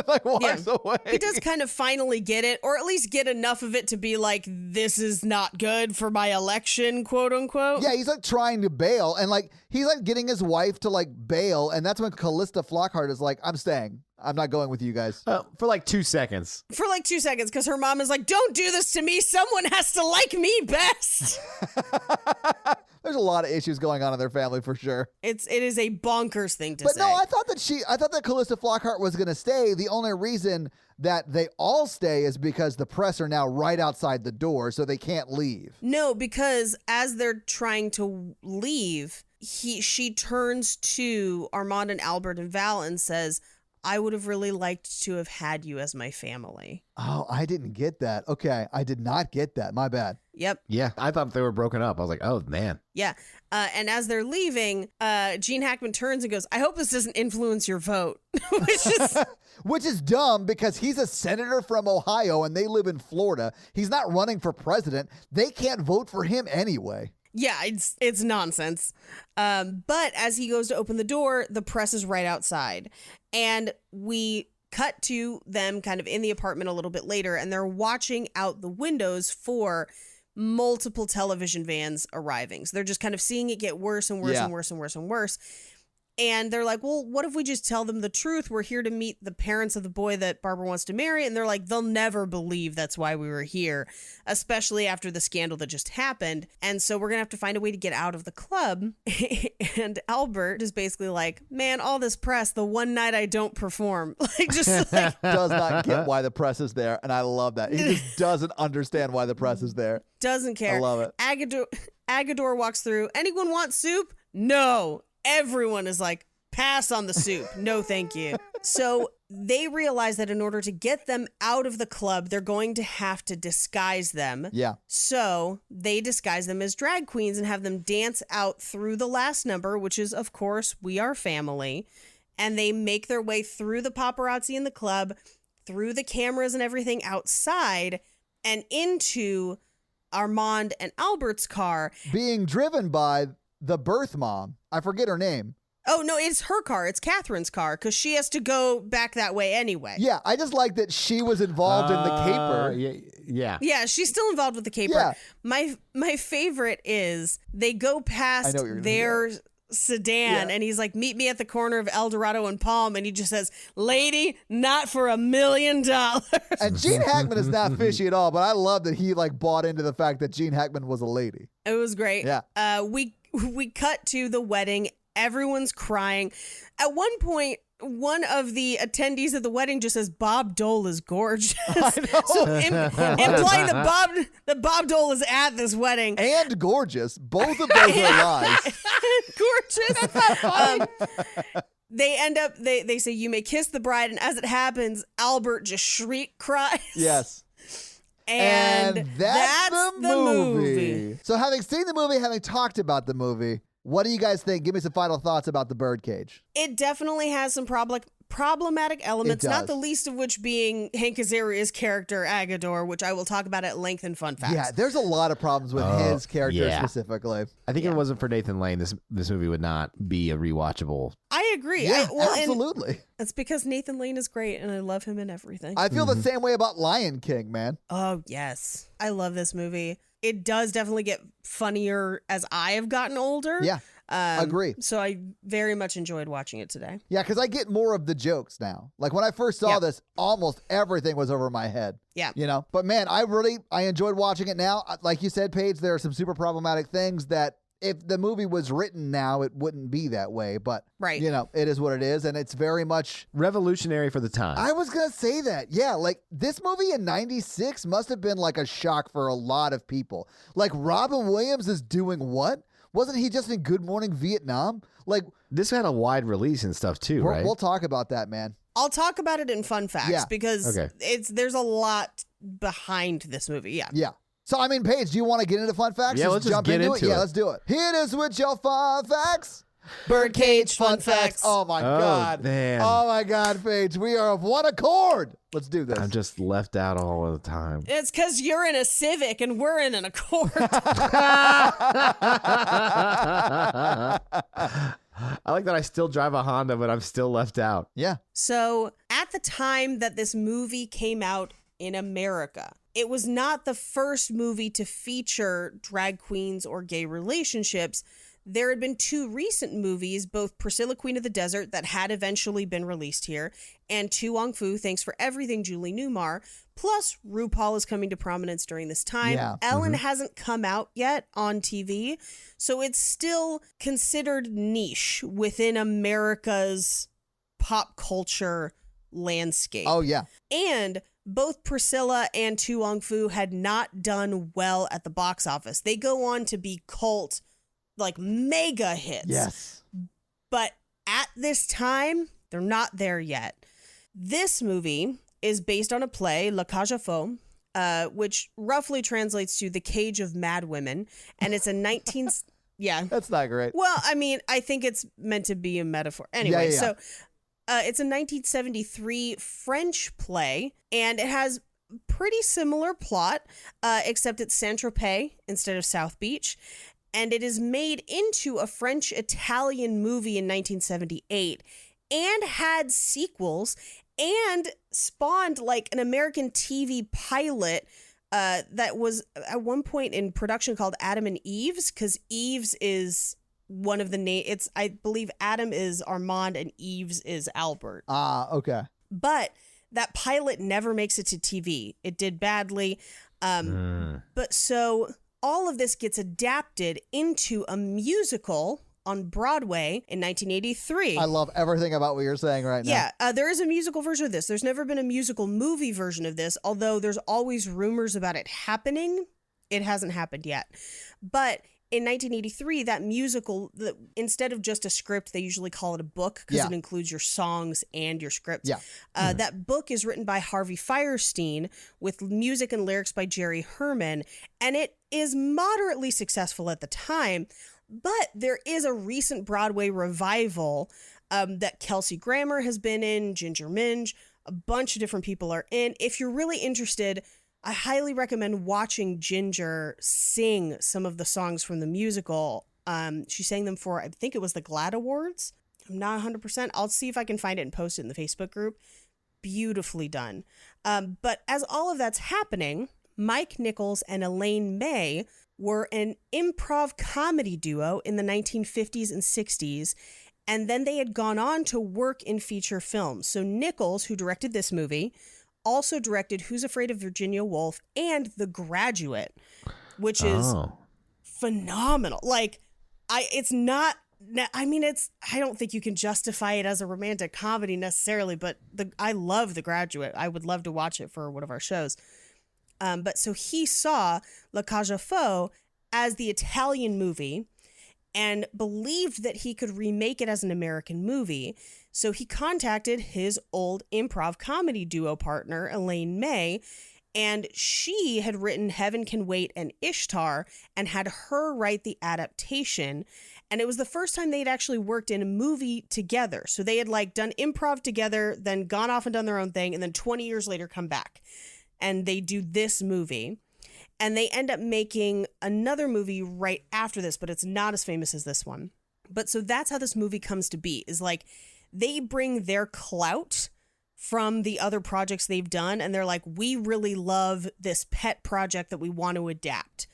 Like, walks away. He does kind of finally get it, or at least get enough of it to be like, this is not good for my election, quote unquote. Yeah, he's like trying to bail, and like he's like getting his wife to like bail, and that's when Callista Flockhart is like, I'm staying. I'm not going with you guys. For like 2 seconds. For like 2 seconds, because her mom is like, don't do this to me. Someone has to like me best. There's a lot of issues going on in their family for sure. It is a bonkers thing to But say. no, I thought that Callista Flockhart was going to stay. The only reason that they all stay is because the press are now right outside the door, so they can't leave. No, because as they're trying to leave, she turns to Armand and Albert and Val and says, I would have really liked to have had you as my family. Oh, I didn't get that. Okay, I did not get that. My bad. Yep. Yeah, I thought they were broken up. I was like, oh, man. Yeah. And as they're leaving, Gene Hackman turns and goes, I hope this doesn't influence your vote. Which is dumb because he's a senator from Ohio and they live in Florida. He's not running for president. They can't vote for him anyway. Yeah, it's nonsense. But as he goes to open the door, the press is right outside. And we cut to them kind of in the apartment a little bit later, and they're watching out the windows for multiple television vans arriving. So they're just kind of seeing it get worse and worse and worse and worse and worse. And they're like, well, what if we just tell them the truth? We're here to meet the parents of the boy that Barbara wants to marry. And they're like, they'll never believe that's why we were here, especially after the scandal that just happened. And so we're going to have to find a way to get out of the club. And Albert is basically like, man, all this press, the one night I don't perform. Like, just like, Does not get why the press is there. And I love that. He just doesn't understand why the press is there. doesn't care. I love it. Agador walks through. Anyone want soup? No. Everyone is like, pass on the soup. No, thank you. So they realize that in order to get them out of the club, they're going to have to disguise them. Yeah. So they disguise them as drag queens and have them dance out through the last number, which is, of course, We Are Family. And they make their way through the paparazzi in the club, through the cameras and everything outside, and into Armand and Albert's car. Being driven by the birth mom. I forget her name. Oh, no, it's her car. It's Catherine's car because she has to go back that way anyway. Yeah, I just like that she was involved in the caper. Yeah. Yeah, she's still involved with the caper. Yeah. My favorite is they go past their sedan and he's like, meet me at the corner of El Dorado and Palm. And he just says, lady, not for $1 million. And Gene Hackman is not fishy at all, but I love that he like bought into the fact that Gene Hackman was a lady. It was great. Yeah. We cut to the wedding. Everyone's crying. At one point, one of the attendees at the wedding just says, Bob Dole is gorgeous. I know. So implying that Bob Dole is at this wedding. And gorgeous. Both of those are lies. Gorgeous. That's not funny. They end up, they say, you may kiss the bride. And as it happens, Albert just shriek cries. Yes. And that's the movie. So having seen the movie, having talked about the movie, what do you guys think? Give me some final thoughts about the Birdcage. It definitely has some problematic elements, It does. not the least of which being Hank Azaria's character, Agador, which I will talk about at length in Fun Facts. Yeah, there's a lot of problems with his character specifically. I think if it wasn't for Nathan Lane, this movie would not be a rewatchable. I agree. Yeah, and absolutely. it's because Nathan Lane is great and I love him in everything. I feel the same way about Lion King, man. Oh, yes. I love this movie. It does definitely get funnier as I have gotten older. Yeah, agree. So I very much enjoyed watching it today. Yeah, because I get more of the jokes now. Like when I first saw this, almost everything was over my head. Yeah. You know, but man, I enjoyed watching it now. Like you said, Paige, there are some super problematic things that if the movie was written now, it wouldn't be that way. But, you know, it is what it is. And it's very much revolutionary for the time. I was going to say that. Yeah. Like this movie in 96 must have been like a shock for a lot of people. Like Robin Williams is doing what? Wasn't he just in Good Morning Vietnam? Like this had a wide release and stuff too, right? We'll talk about that, man. I'll talk about it in Fun Facts because Okay. there's a lot behind this movie. Yeah. Yeah. So, I mean, Paige, do you want to get into Fun Facts? Yeah, let's just jump get into it. Yeah, let's do it. Here it is with your Fun Facts. Birdcage Fun Facts. Oh, my God. Man. Oh, my God, Paige. We are of one accord. Let's do this. I'm just left out all of the time. It's because you're in a Civic and we're in an Accord. I like that I still drive a Honda, but I'm still left out. Yeah. So at the time that this movie came out in America, it was not the first movie to feature drag queens or gay relationships. There had been two recent movies, both Priscilla, Queen of the Desert, that had eventually been released here, and Tu Wong Fu, Thanks for Everything, Julie Newmar. Plus, RuPaul is coming to prominence during this time. Yeah. Ellen hasn't come out yet on TV, so it's still considered niche within America's pop culture landscape. Oh, yeah. And both Priscilla and Tu Wong Fu had not done well at the box office. They go on to be cult, like mega hits. Yes. But at this time, they're not there yet. This movie is based on a play, La Cage aux Folles, which roughly translates to The Cage of Mad Women. And it's a 19... Yeah. That's not great. Well, I mean, I think it's meant to be a metaphor. Anyway, Yeah. so it's a 1973 French play, and it has pretty similar plot, except it's Saint-Tropez instead of South Beach. And it is made into a French-Italian movie in 1978 and had sequels and spawned like an American TV pilot that was at one point in production called Adam and Eve's, because Eve's is one of the names. I believe Adam is Armand and Eve's is Albert. Okay. But that pilot never makes it to TV. It did badly. But so all of this gets adapted into a musical on Broadway in 1983. I love everything about what you're saying right now. Yeah, there is a musical version of this. There's never been a musical movie version of this, although there's always rumors about it happening. It hasn't happened yet. But in 1983, that musical, instead of just a script, they usually call it a book because it includes your songs and your script. Yeah. That book is written by Harvey Fierstein with music and lyrics by Jerry Herman, and it is moderately successful at the time. But there is a recent Broadway revival that Kelsey Grammer has been in, Ginger Minge, a bunch of different people are in. If you're really interested, I highly recommend watching Ginger sing some of the songs from the musical. She sang them for, I think it was the GLAAD Awards. I'm not 100%. I'll see if I can find it and post it in the Facebook group. Beautifully done. But as all of that's happening, Mike Nichols and Elaine May were an improv comedy duo in the 1950s and 60s, and then they had gone on to work in feature films. So Nichols, who directed this movie, also directed Who's Afraid of Virginia Woolf and The Graduate, which is phenomenal. Like, I don't think you can justify it as a romantic comedy necessarily, but I love The Graduate. I would love to watch it for one of our shows. But so he saw La Cage aux Folles as the Italian movie and believed that he could remake it as an American movie. So he contacted his old improv comedy duo partner, Elaine May, and she had written Heaven Can Wait and Ishtar and had her write the adaptation. And it was the first time they'd actually worked in a movie together. So they had like done improv together, then gone off and done their own thing, and then 20 years later come back. And they do this movie, and they end up making another movie right after this, but it's not as famous as this one. But so that's how this movie comes to be, is like they bring their clout from the other projects they've done, and they're like, we really love this pet project that we want to adapt.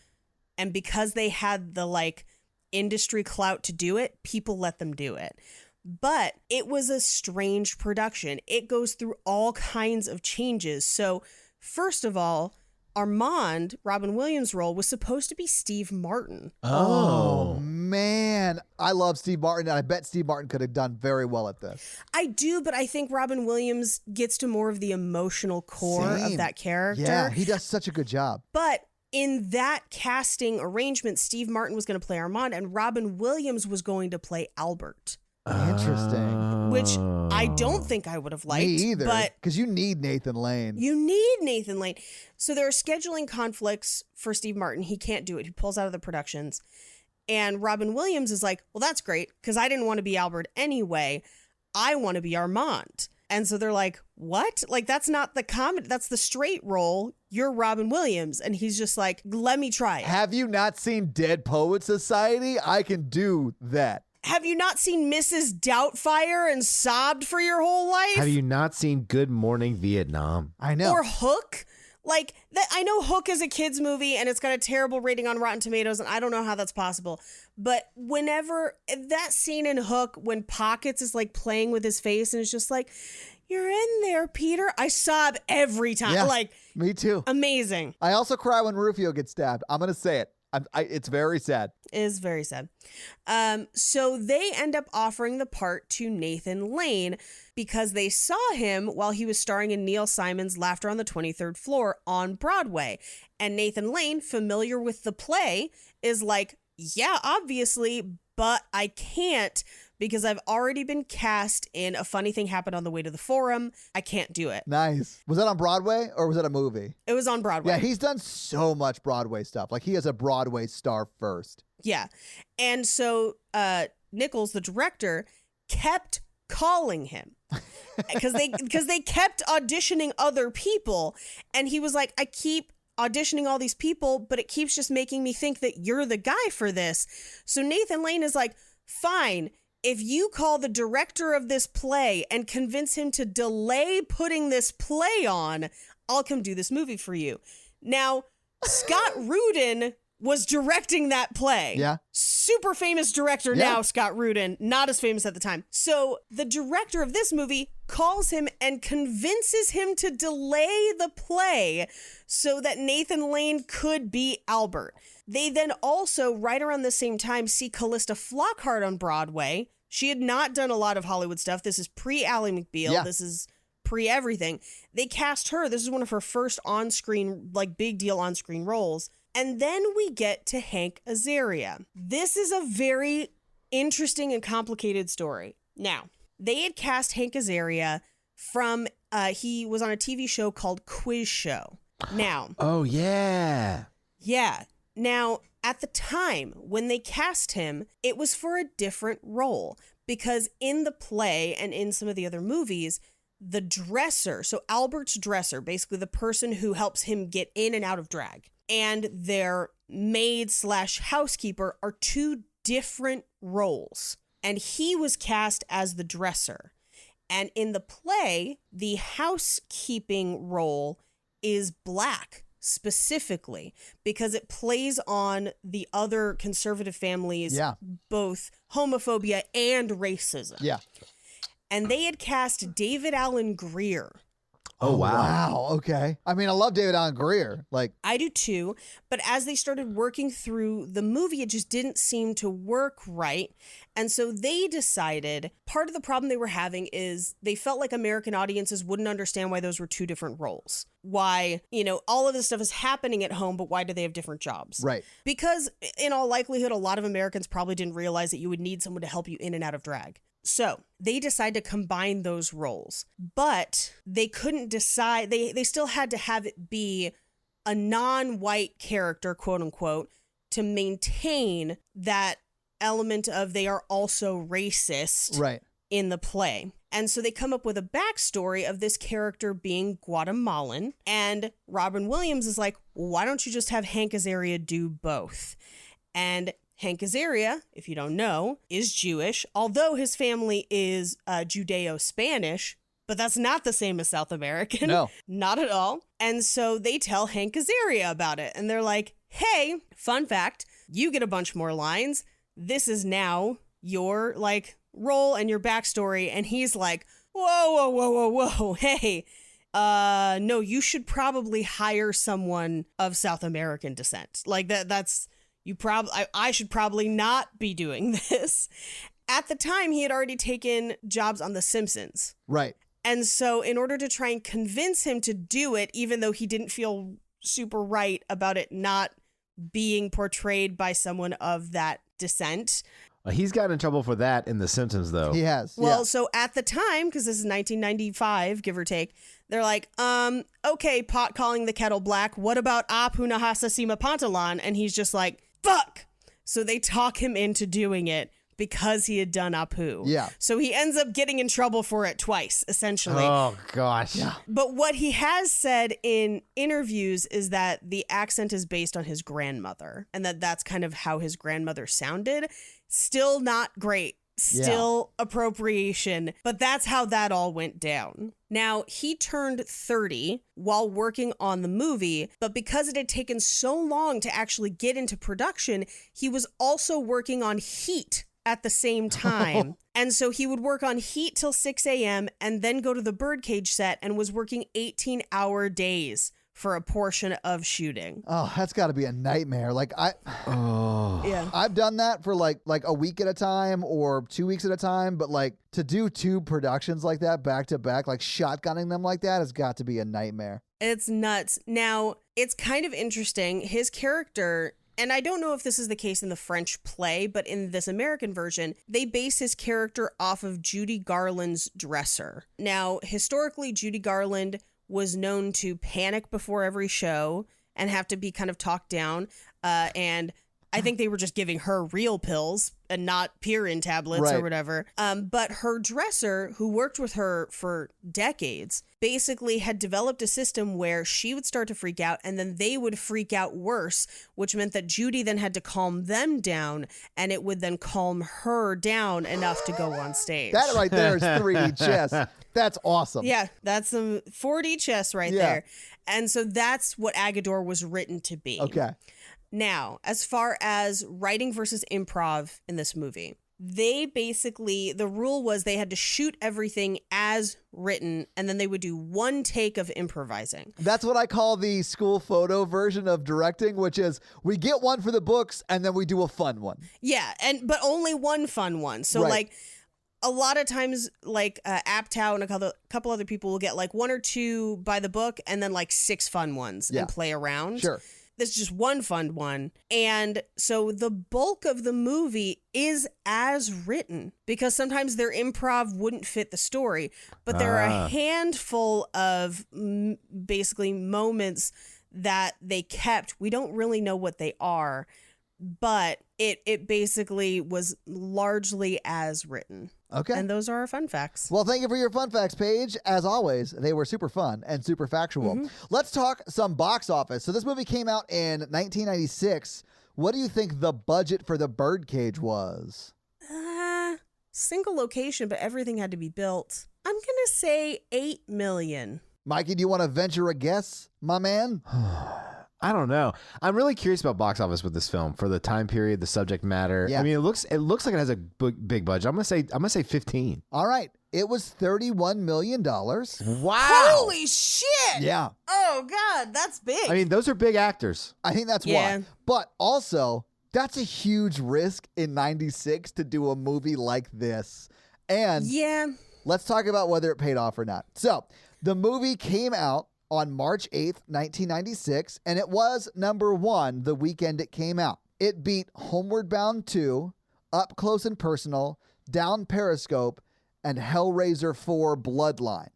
And because they had the like industry clout to do it, people let them do it. But it was a strange production. It goes through all kinds of changes. So first of all, Armand, Robin Williams' role, was supposed to be Steve Martin. Oh, man. I love Steve Martin, and I bet Steve Martin could have done very well at this. I do, but I think Robin Williams gets to more of the emotional core of that character. Yeah, he does such a good job. But in that casting arrangement, Steve Martin was going to play Armand, and Robin Williams was going to play Albert. Interesting. Which I don't think I would have liked. Me either. But because you need Nathan Lane. you need Nathan Lane. So there are scheduling conflicts for Steve Martin. He can't do it. He pulls out of the productions. And Robin Williams is like, well, that's great, because I didn't want to be Albert anyway. I want to be Armand. And so they're like, what? Like, that's not the comedy. That's the straight role. You're Robin Williams. And he's just like, let me try it. Have you not seen Dead Poets Society? I can do that. Have you not seen Mrs. Doubtfire and sobbed for your whole life? Have you not seen Good Morning Vietnam? I know. Or Hook? Like, I know Hook is a kid's movie and it's got a terrible rating on Rotten Tomatoes, and I don't know how that's possible. But whenever that scene in Hook, when Pockets is like playing with his face and it's just like, you're in there, Peter, I sob every time. Yeah, like, me too. Amazing. I also cry when Rufio gets stabbed. I'm going to say it. It's very sad. It is very sad. So they end up offering the part to Nathan Lane because they saw him while he was starring in Neil Simon's Laughter on the 23rd Floor on Broadway. And Nathan Lane, familiar with the play, is like, yeah, obviously, but I can't because I've already been cast in A Funny Thing Happened on the Way to the Forum. I can't do it. Nice. Was that on Broadway or was that a movie? It was on Broadway. Yeah, he's done so much Broadway stuff. Like he is a Broadway star first. Yeah. And so Nichols, the director, kept calling him because they kept auditioning other people. And he was like, I keep auditioning all these people, but it keeps just making me think that you're the guy for this. So Nathan Lane is like, fine, if you call the director of this play and convince him to delay putting this play on, I'll come do this movie for you. Now, Scott Rudin was directing that play. Yeah. Super famous director now, Scott Rudin, not as famous at the time. So the director of this movie calls him and convinces him to delay the play so that Nathan Lane could be Albert. They then also, right around the same time, see Callista Flockhart on Broadway. She had not done a lot of Hollywood stuff. This is pre-Ally McBeal. Yeah. This is pre-everything. They cast her. This is one of her first on-screen, like big deal on-screen roles. And then we get to Hank Azaria. This is a very interesting and complicated story. Now, they had cast Hank Azaria from, he was on a TV show called Quiz Show. Now. Oh, yeah. Yeah. Now, at the time when they cast him, it was for a different role because in the play and in some of the other movies, the dresser, so Albert's dresser, basically the person who helps him get in and out of drag, and their maid / housekeeper are two different roles. And he was cast as the dresser. And in the play, the housekeeping role is black specifically because it plays on the other conservative families, both homophobia and racism. Yeah. And they had cast David Alan Grier. Oh, wow. Wow. Okay. I mean, I love David Allen Greer. Like, I do too. But as they started working through the movie, it just didn't seem to work right. And so they decided part of the problem they were having is they felt like American audiences wouldn't understand why those were two different roles. Why, all of this stuff is happening at home, but why do they have different jobs? right. Because in all likelihood, a lot of Americans probably didn't realize that you would need someone to help you in and out of drag. So they decided to combine those roles, but they couldn't decide. They still had to have it be a non-white character, quote unquote, to maintain that element of they are also racist Right. in the play. And so they come up with a backstory of this character being Guatemalan. And Robin Williams is like, well, why don't you just have Hank Azaria do both? And Hank Azaria, if you don't know, is Jewish, although his family is Judeo-Spanish, but that's not the same as South American. No. Not at all. And so they tell Hank Azaria about it. And they're like, hey, fun fact, you get a bunch more lines. This is now your, role and your backstory. And he's like, whoa, hey, no, you should probably hire someone of South American descent. That's... I should probably not be doing this. At the time, he had already taken jobs on The Simpsons. Right. And so in order to try and convince him to do it, even though he didn't feel super right about it not being portrayed by someone of that descent. He's gotten in trouble for that in The Simpsons, though. He has. Well, so at the time, because this is 1995, give or take, they're like, okay, pot calling the kettle black. What about Apu Nahasa Sima Pantalan? And he's just like, fuck. So they talk him into doing it because he had done Apu. Yeah. So he ends up getting in trouble for it twice, essentially. Oh, gosh. Yeah. But what he has said in interviews is that the accent is based on his grandmother and that's kind of how his grandmother sounded. Still not great. Still appropriation, but that's how that all went down. Now, he turned 30 while working on the movie, but because it had taken so long to actually get into production, he was also working on Heat at the same time. And so he would work on Heat till 6 a.m. and then go to the Birdcage set and was working 18-hour days for a portion of shooting. Oh, that's got to be a nightmare. I've done that for like a week at a time or 2 weeks at a time, but to do two productions like that back to back, shotgunning them like that has got to be a nightmare. It's nuts. Now, it's kind of interesting. His character And I don't know if this is the case in the French play, but in this American version, they base his character off of Judy Garland's dresser. Now, historically, Judy Garland was known to panic before every show and have to be kind of talked down. And I think they were just giving her real pills and not Pyrin tablets or whatever. But her dresser, who worked with her for decades, basically had developed a system where she would start to freak out and then they would freak out worse, which meant that Judy then had to calm them down and it would then calm her down enough to go on stage. That right there is 3D chess. That's awesome. Yeah, that's some 4D chess right there. And so that's what Agador was written to be. Okay. Now, as far as writing versus improv in this movie, they basically, the rule was they had to shoot everything as written and then they would do one take of improvising. That's what I call the school photo version of directing, which is we get one for the books and then we do a fun one. Yeah, but only one fun one. So like a lot of times like Aptow and a couple other people will get like one or two by the book and then like 6 fun ones and play around. Sure. This is just one fun one. And so the bulk of the movie is as written because sometimes their improv wouldn't fit the story. But there are a handful of basically moments that they kept. We don't really know what they are, but it basically was largely as written. Okay. And those are our fun facts. Well, thank you for your fun facts page. As always, they were super fun and super factual. Let's talk some box office. So this movie came out in 1996. What do you think the budget for the Birdcage was? Single location, but everything had to be built. I'm going to say $8 million. Mikey, do you want to venture a guess, my man? I don't know. I'm really curious about box office with this film for the time period, the subject matter. Yeah. I mean, it looks like it has a big budget. I'm gonna say 15. All right. It was $31 million. Wow. Holy shit! Yeah. Oh, God, that's big. I mean, those are big actors. I think that's Yeah. why. But also, that's a huge risk in 96 to do a movie like this. And yeah. let's talk about whether it paid off or not. So the movie came out on March 8th, 1996, and it was number 1 the weekend it came out. It beat Homeward Bound 2, Up Close and Personal, Down Periscope, and Hellraiser 4 Bloodline.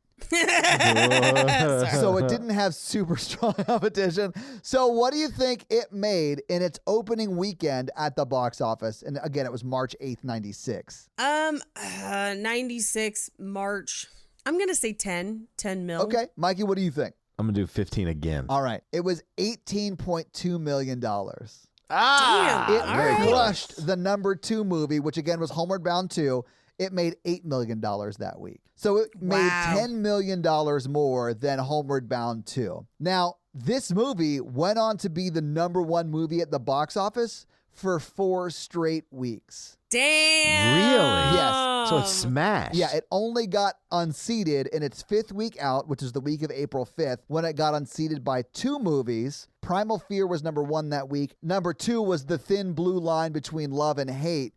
So it didn't have super strong competition. So what do you think it made in its opening weekend at the box office? And again, it was March 8th, 96. 96 March. I'm going to say 10 mil. Okay. Mikey, what do you think? I'm gonna do 15 again. All right. It was $18.2 million. Damn. It All right. crushed the number 2 movie, which again was Homeward Bound 2. It made $8 million that week. So it made Wow. $10 million more than Homeward Bound 2. Now, this movie went on to be the number 1 movie at the box office for 4 straight weeks. Damn. Really? Yes. So it's smashed. Yeah, it only got unseated in its 5th week out, which is the week of April 5th, when it got unseated by 2 movies. Primal Fear was number 1 that week. Number 2 was The Thin Blue Line Between Love and Hate.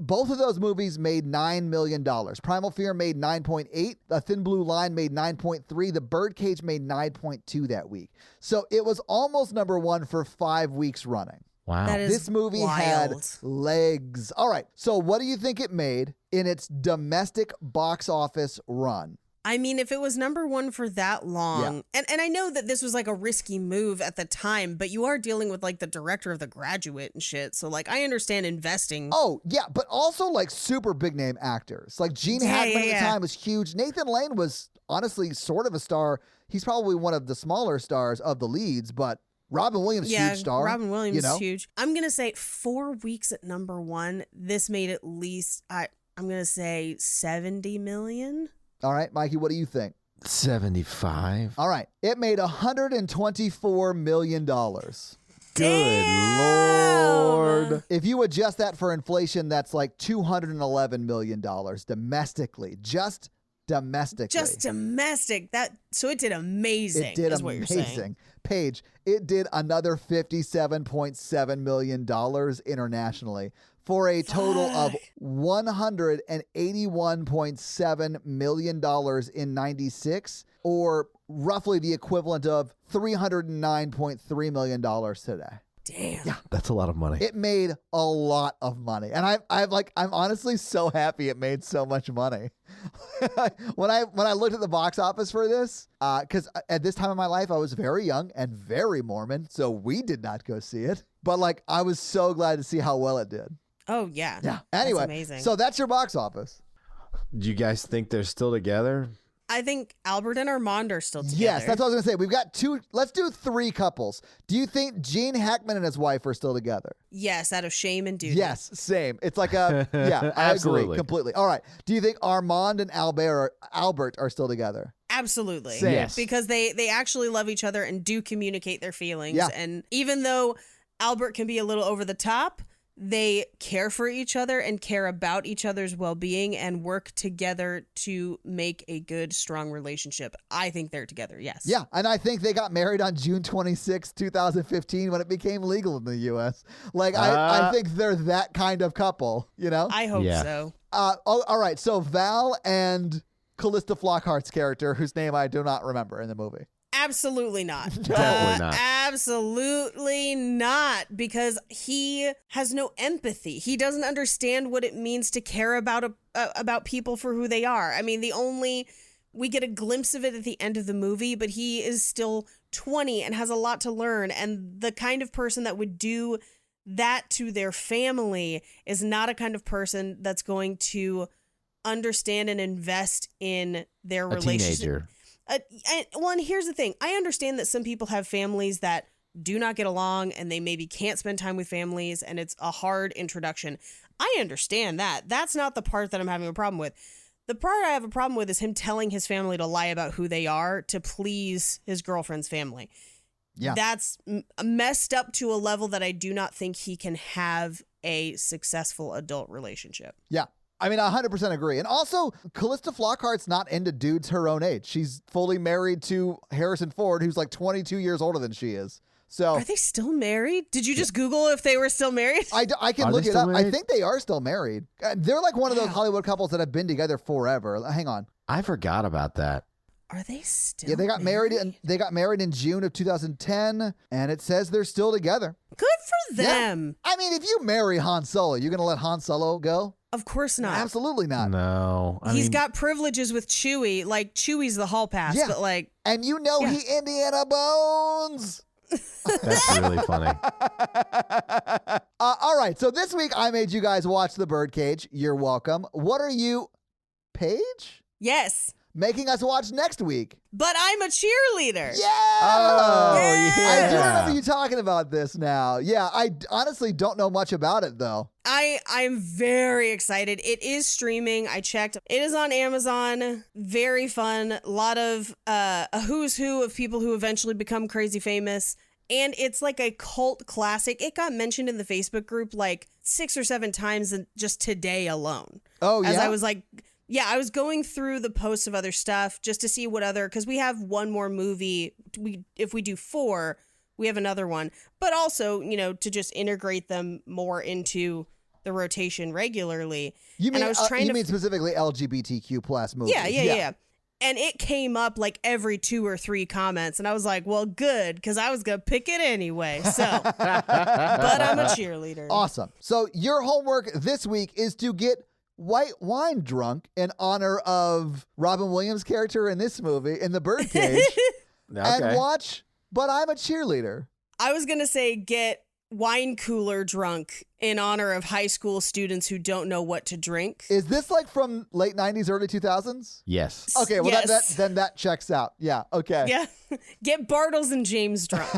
Both of those movies made $9 million. Primal Fear made 9.8. The Thin Blue Line made 9.3. The Birdcage made 9.2 that week. So it was almost number 1 for 5 weeks running. Wow. That is This movie had legs. All right. So what do you think it made in its domestic box office run? I mean, if it was number 1 for that long, and I know that this was like a risky move at the time, but you are dealing with like the director of The Graduate and shit. So like, I understand investing. Oh, yeah, but also like super big name actors. Like Gene Hackman at the time was huge. Nathan Lane was honestly sort of a star. He's probably one of the smaller stars of the leads, but Robin Williams, huge star. Robin Williams you know? is huge. I'm going to say 4 weeks at number 1. This made at least, I'm going to say 70 million. All right, Mikey, what do you think? 75. All right, it made $124 million. Good Lord. If you adjust that for inflation, that's like $211 million domestically. Just domestically. Just domestic. So it did amazing. It did is what you're saying. amazing. Paige, it did another $57.7 million internationally for a total of $181.7 million in 96, or roughly the equivalent of $309.3 million today. Damn. Yeah. That's a lot of money. It made a lot of money, and I'm honestly so happy it made so much money. when I looked at the box office for this, because at this time in my life I was very young and very Mormon, so we did not go see it. But like, I was so glad to see how well it did. Oh yeah. Yeah. Anyway, That's amazing. so that's your box office. Do you guys think they're still together? I think Albert and Armand are still together. Yes, that's what I was gonna say. We've got two. Let's do 3 couples. Do you think Gene Hackman and his wife are still together? Yes, out of shame and duty. Yes, same. It's like a yeah. I agree Absolutely. completely. All right. Do you think Armand and Albert are still together? Absolutely. Same. Yes. Because they actually love each other and do communicate their feelings. Yeah. And even though Albert can be a little over the top, they care for each other and care about each other's well-being and work together to make a good, strong relationship. I think they're together, yes. Yeah, and I think they got married on June 26, 2015 when it became legal in the U.S. Like, I think they're that kind of couple, you know? I hope Yeah. so. All right, so Val and Callista Flockhart's character, whose name I do not remember in the movie. Absolutely not. Definitely not. Absolutely not, because he has no empathy. He doesn't understand what it means to care about people for who they are. I mean, we get a glimpse of it at the end of the movie, but he is still 20 and has a lot to learn. And the kind of person that would do that to their family is not a kind of person that's going to understand and invest in their A relationship. teenager. And here's the thing. I understand that some people have families that do not get along and they maybe can't spend time with families and it's a hard introduction. I understand that. That's not the part that I'm having a problem with. The part I have a problem with is him telling his family to lie about who they are to please his girlfriend's family. Yeah. That's messed up to a level that I do not think he can have a successful adult relationship. Yeah. I mean, I 100% agree. And also, Callista Flockhart's not into dudes her own age. She's fully married to Harrison Ford, who's like 22 years older than she is. So Are they still married? Did you just Google if they were still married? I can Are look they it still up. I married? think they are still married. They're like one of those Wow. Hollywood couples that have been together forever. Hang on. I forgot about that. Are they still Yeah, they got married in June of 2010, and it says they're still together. Good for them. I mean, if you marry Han Solo, you're going to let Han Solo go? Of course not. Absolutely not. No. He's got privileges with Chewie. Like, Chewie's the hall pass, Yeah. but like, And you know Yeah. he Indiana Bones. That's really funny. All right, so this week I made you guys watch The Birdcage. You're welcome. What are you, Paige, yes, making us watch next week? but I'm a cheerleader. Yeah! Oh, Yeah. I do yeah. remember you talking about this now. Yeah, I honestly don't know much about it, though. I'm very excited. It is streaming. I checked. It is on Amazon. Very fun. A lot of a who's who of people who eventually become crazy famous. And it's like a cult classic. It got mentioned in the Facebook group like 6 or 7 times just today alone. Oh, As yeah? I was like, yeah, I was going through the posts of other stuff just to see what other, because we have one more movie. If we do 4, we have another one. But also, you know, to just integrate them more into the rotation regularly. You mean, and I was trying you to mean specifically LGBTQ plus movies? yeah. And it came up like every 2 or 3 comments. And I was like, well, good, because I was going to pick it anyway. So, but I'm a cheerleader. Awesome. So your homework this week is to get white wine drunk in honor of Robin Williams' character in this movie, in The Birdcage, and watch But I'm a Cheerleader. I was going to say get wine cooler drunk in honor of high school students who don't know what to drink. Is this like from late 90s, early 2000s? Yes. Okay, well, Yes. then that checks out. Yeah, okay. Yeah. Get Bartles and James drunk.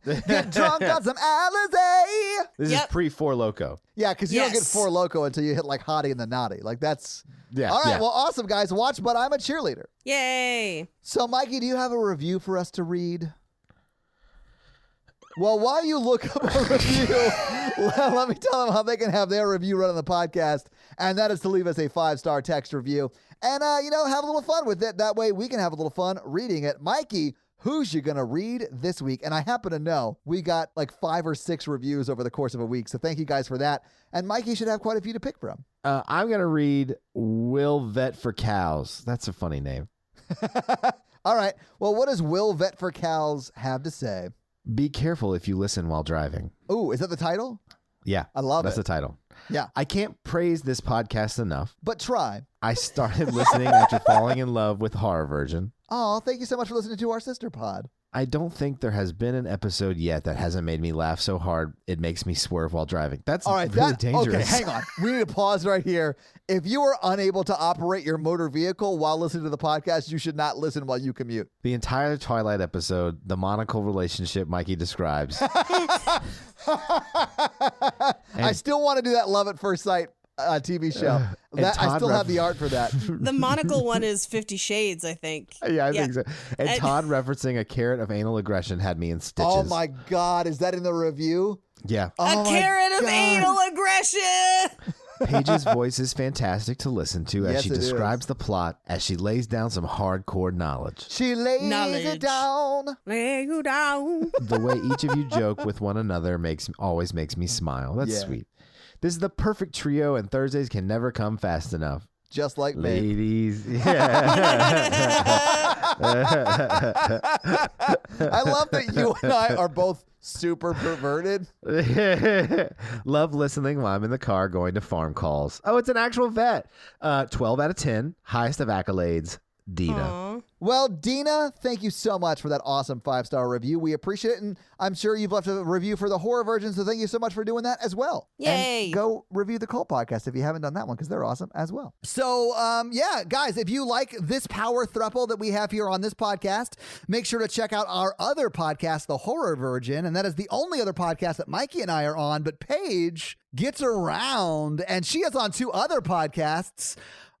Get drunk on some Alizé. This Yep. is pre-4 Loco. Yeah, because you don't get Yes. 4 Loco until you hit like Hottie and the Naughty. Like that's... Yeah. All right, yeah. well, awesome, guys. Watch But I'm a Cheerleader. Yay. So, Mikey, do you have a review for us to read? Well, while you look up a review, let me tell them how they can have their review run on the podcast, and that is to leave us a 5-star text review and, have a little fun with it. That way we can have a little fun reading it. Mikey, who's you going to read this week? And I happen to know we got like 5 or 6 reviews over the course of a week, so thank you guys for that. And Mikey should have quite a few to pick from. I'm going to read Will Vet for Cows. That's a funny name. All right. Well, what does Will Vet for Cows have to say? Be careful if you listen while driving. Ooh, is that the title? Yeah. I love That's it. the title. Yeah. I can't praise this podcast enough. But try. I started listening after falling in love with Horror Virgin. Oh, thank you so much for listening to our sister pod. I don't think there has been an episode yet that hasn't made me laugh so hard it makes me swerve while driving. That's All right, really dangerous. Okay, hang on. We need to pause right here. If you are unable to operate your motor vehicle while listening to the podcast, you should not listen while you commute. The entire Twilight episode, the monocle relationship Mikey describes. I still want to do that Love at First Sight TV show. I still have the art for that. The monocle one is 50 Shades, I think. Yeah, I think so. And Todd referencing a carrot of anal aggression had me in stitches. Oh my God, is that in the review? Yeah. Oh a carrot of anal aggression. Paige's voice is fantastic to listen to as Yes, she it describes the plot, as she lays down some hardcore knowledge. She lays it down. Lay you down. The way each of you joke with one another always makes me smile. That's sweet. This is the perfect trio, and Thursdays can never come fast enough. Just like me. Ladies. Yeah. I love that you and I are both super perverted. Love listening while I'm in the car going to farm calls. Oh, it's an actual vet. 12 out of 10. Highest of accolades. Dina. Aww. Well, Dina, thank you so much for that awesome 5-star review. We appreciate it, and I'm sure you've left a review for the Horror Virgin, so thank you so much for doing that as well. Yay. And go review the Cult podcast if you haven't done that one, because they're awesome as well. So, yeah, guys, if you like this power throuple that we have here on this podcast, make sure to check out our other podcast, The Horror Virgin, and that is the only other podcast that Mikey and I are on, but Paige gets around, and she is on 2 other podcasts,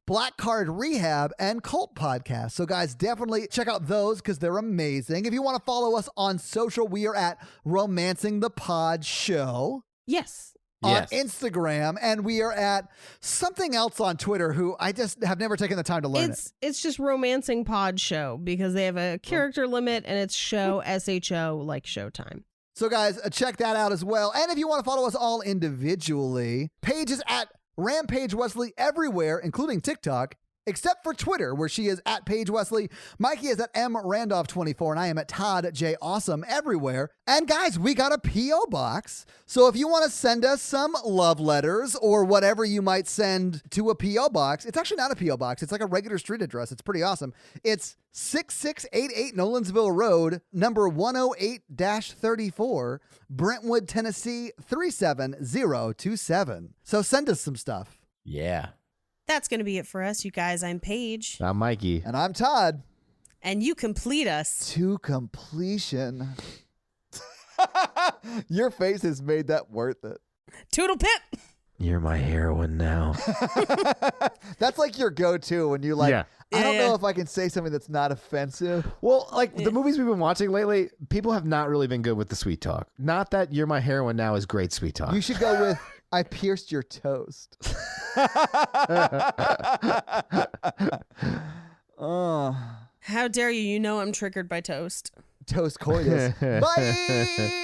Black Card Rehab, and Cult Podcast. So guys, definitely check out those because they're amazing. If you want to follow us on social, we are at Romancing the Pod Show Yes. on Instagram, and we are at something else on Twitter who I just have never taken the time to learn it. It's just Romancing Pod Show because they have a character limit and it's show SHO like Showtime. So guys, check that out as well. And if you want to follow us all individually, Paige is at Rampage Wesley everywhere, including TikTok, except for Twitter, where she is at Paige Wesley. Mikey is at MRandolph24, and I am at Todd J. Awesome everywhere. And guys, we got a P.O. box. So if you want to send us some love letters or whatever you might send to a P.O. box, it's actually not a P.O. box. It's like a regular street address. It's pretty awesome. It's 6688 Nolensville Road, number 108-34, Brentwood, Tennessee 37027. So send us some stuff. Yeah. That's going to be it for us, you guys. I'm Paige. I'm Mikey. And I'm Todd. And you complete us. To completion. Your face has made that worth it. Toodle pip. You're my heroine now. That's like your go-to when you like, Yeah. I don't Yeah. know if I can say something that's not offensive. Well, like the movies we've been watching lately, people have not really been good with the sweet talk. Not that You're My Heroine Now is great sweet talk. You should go with, I pierced your toast. Oh, How dare you? You know I'm triggered by toast. toast coitus. Bye!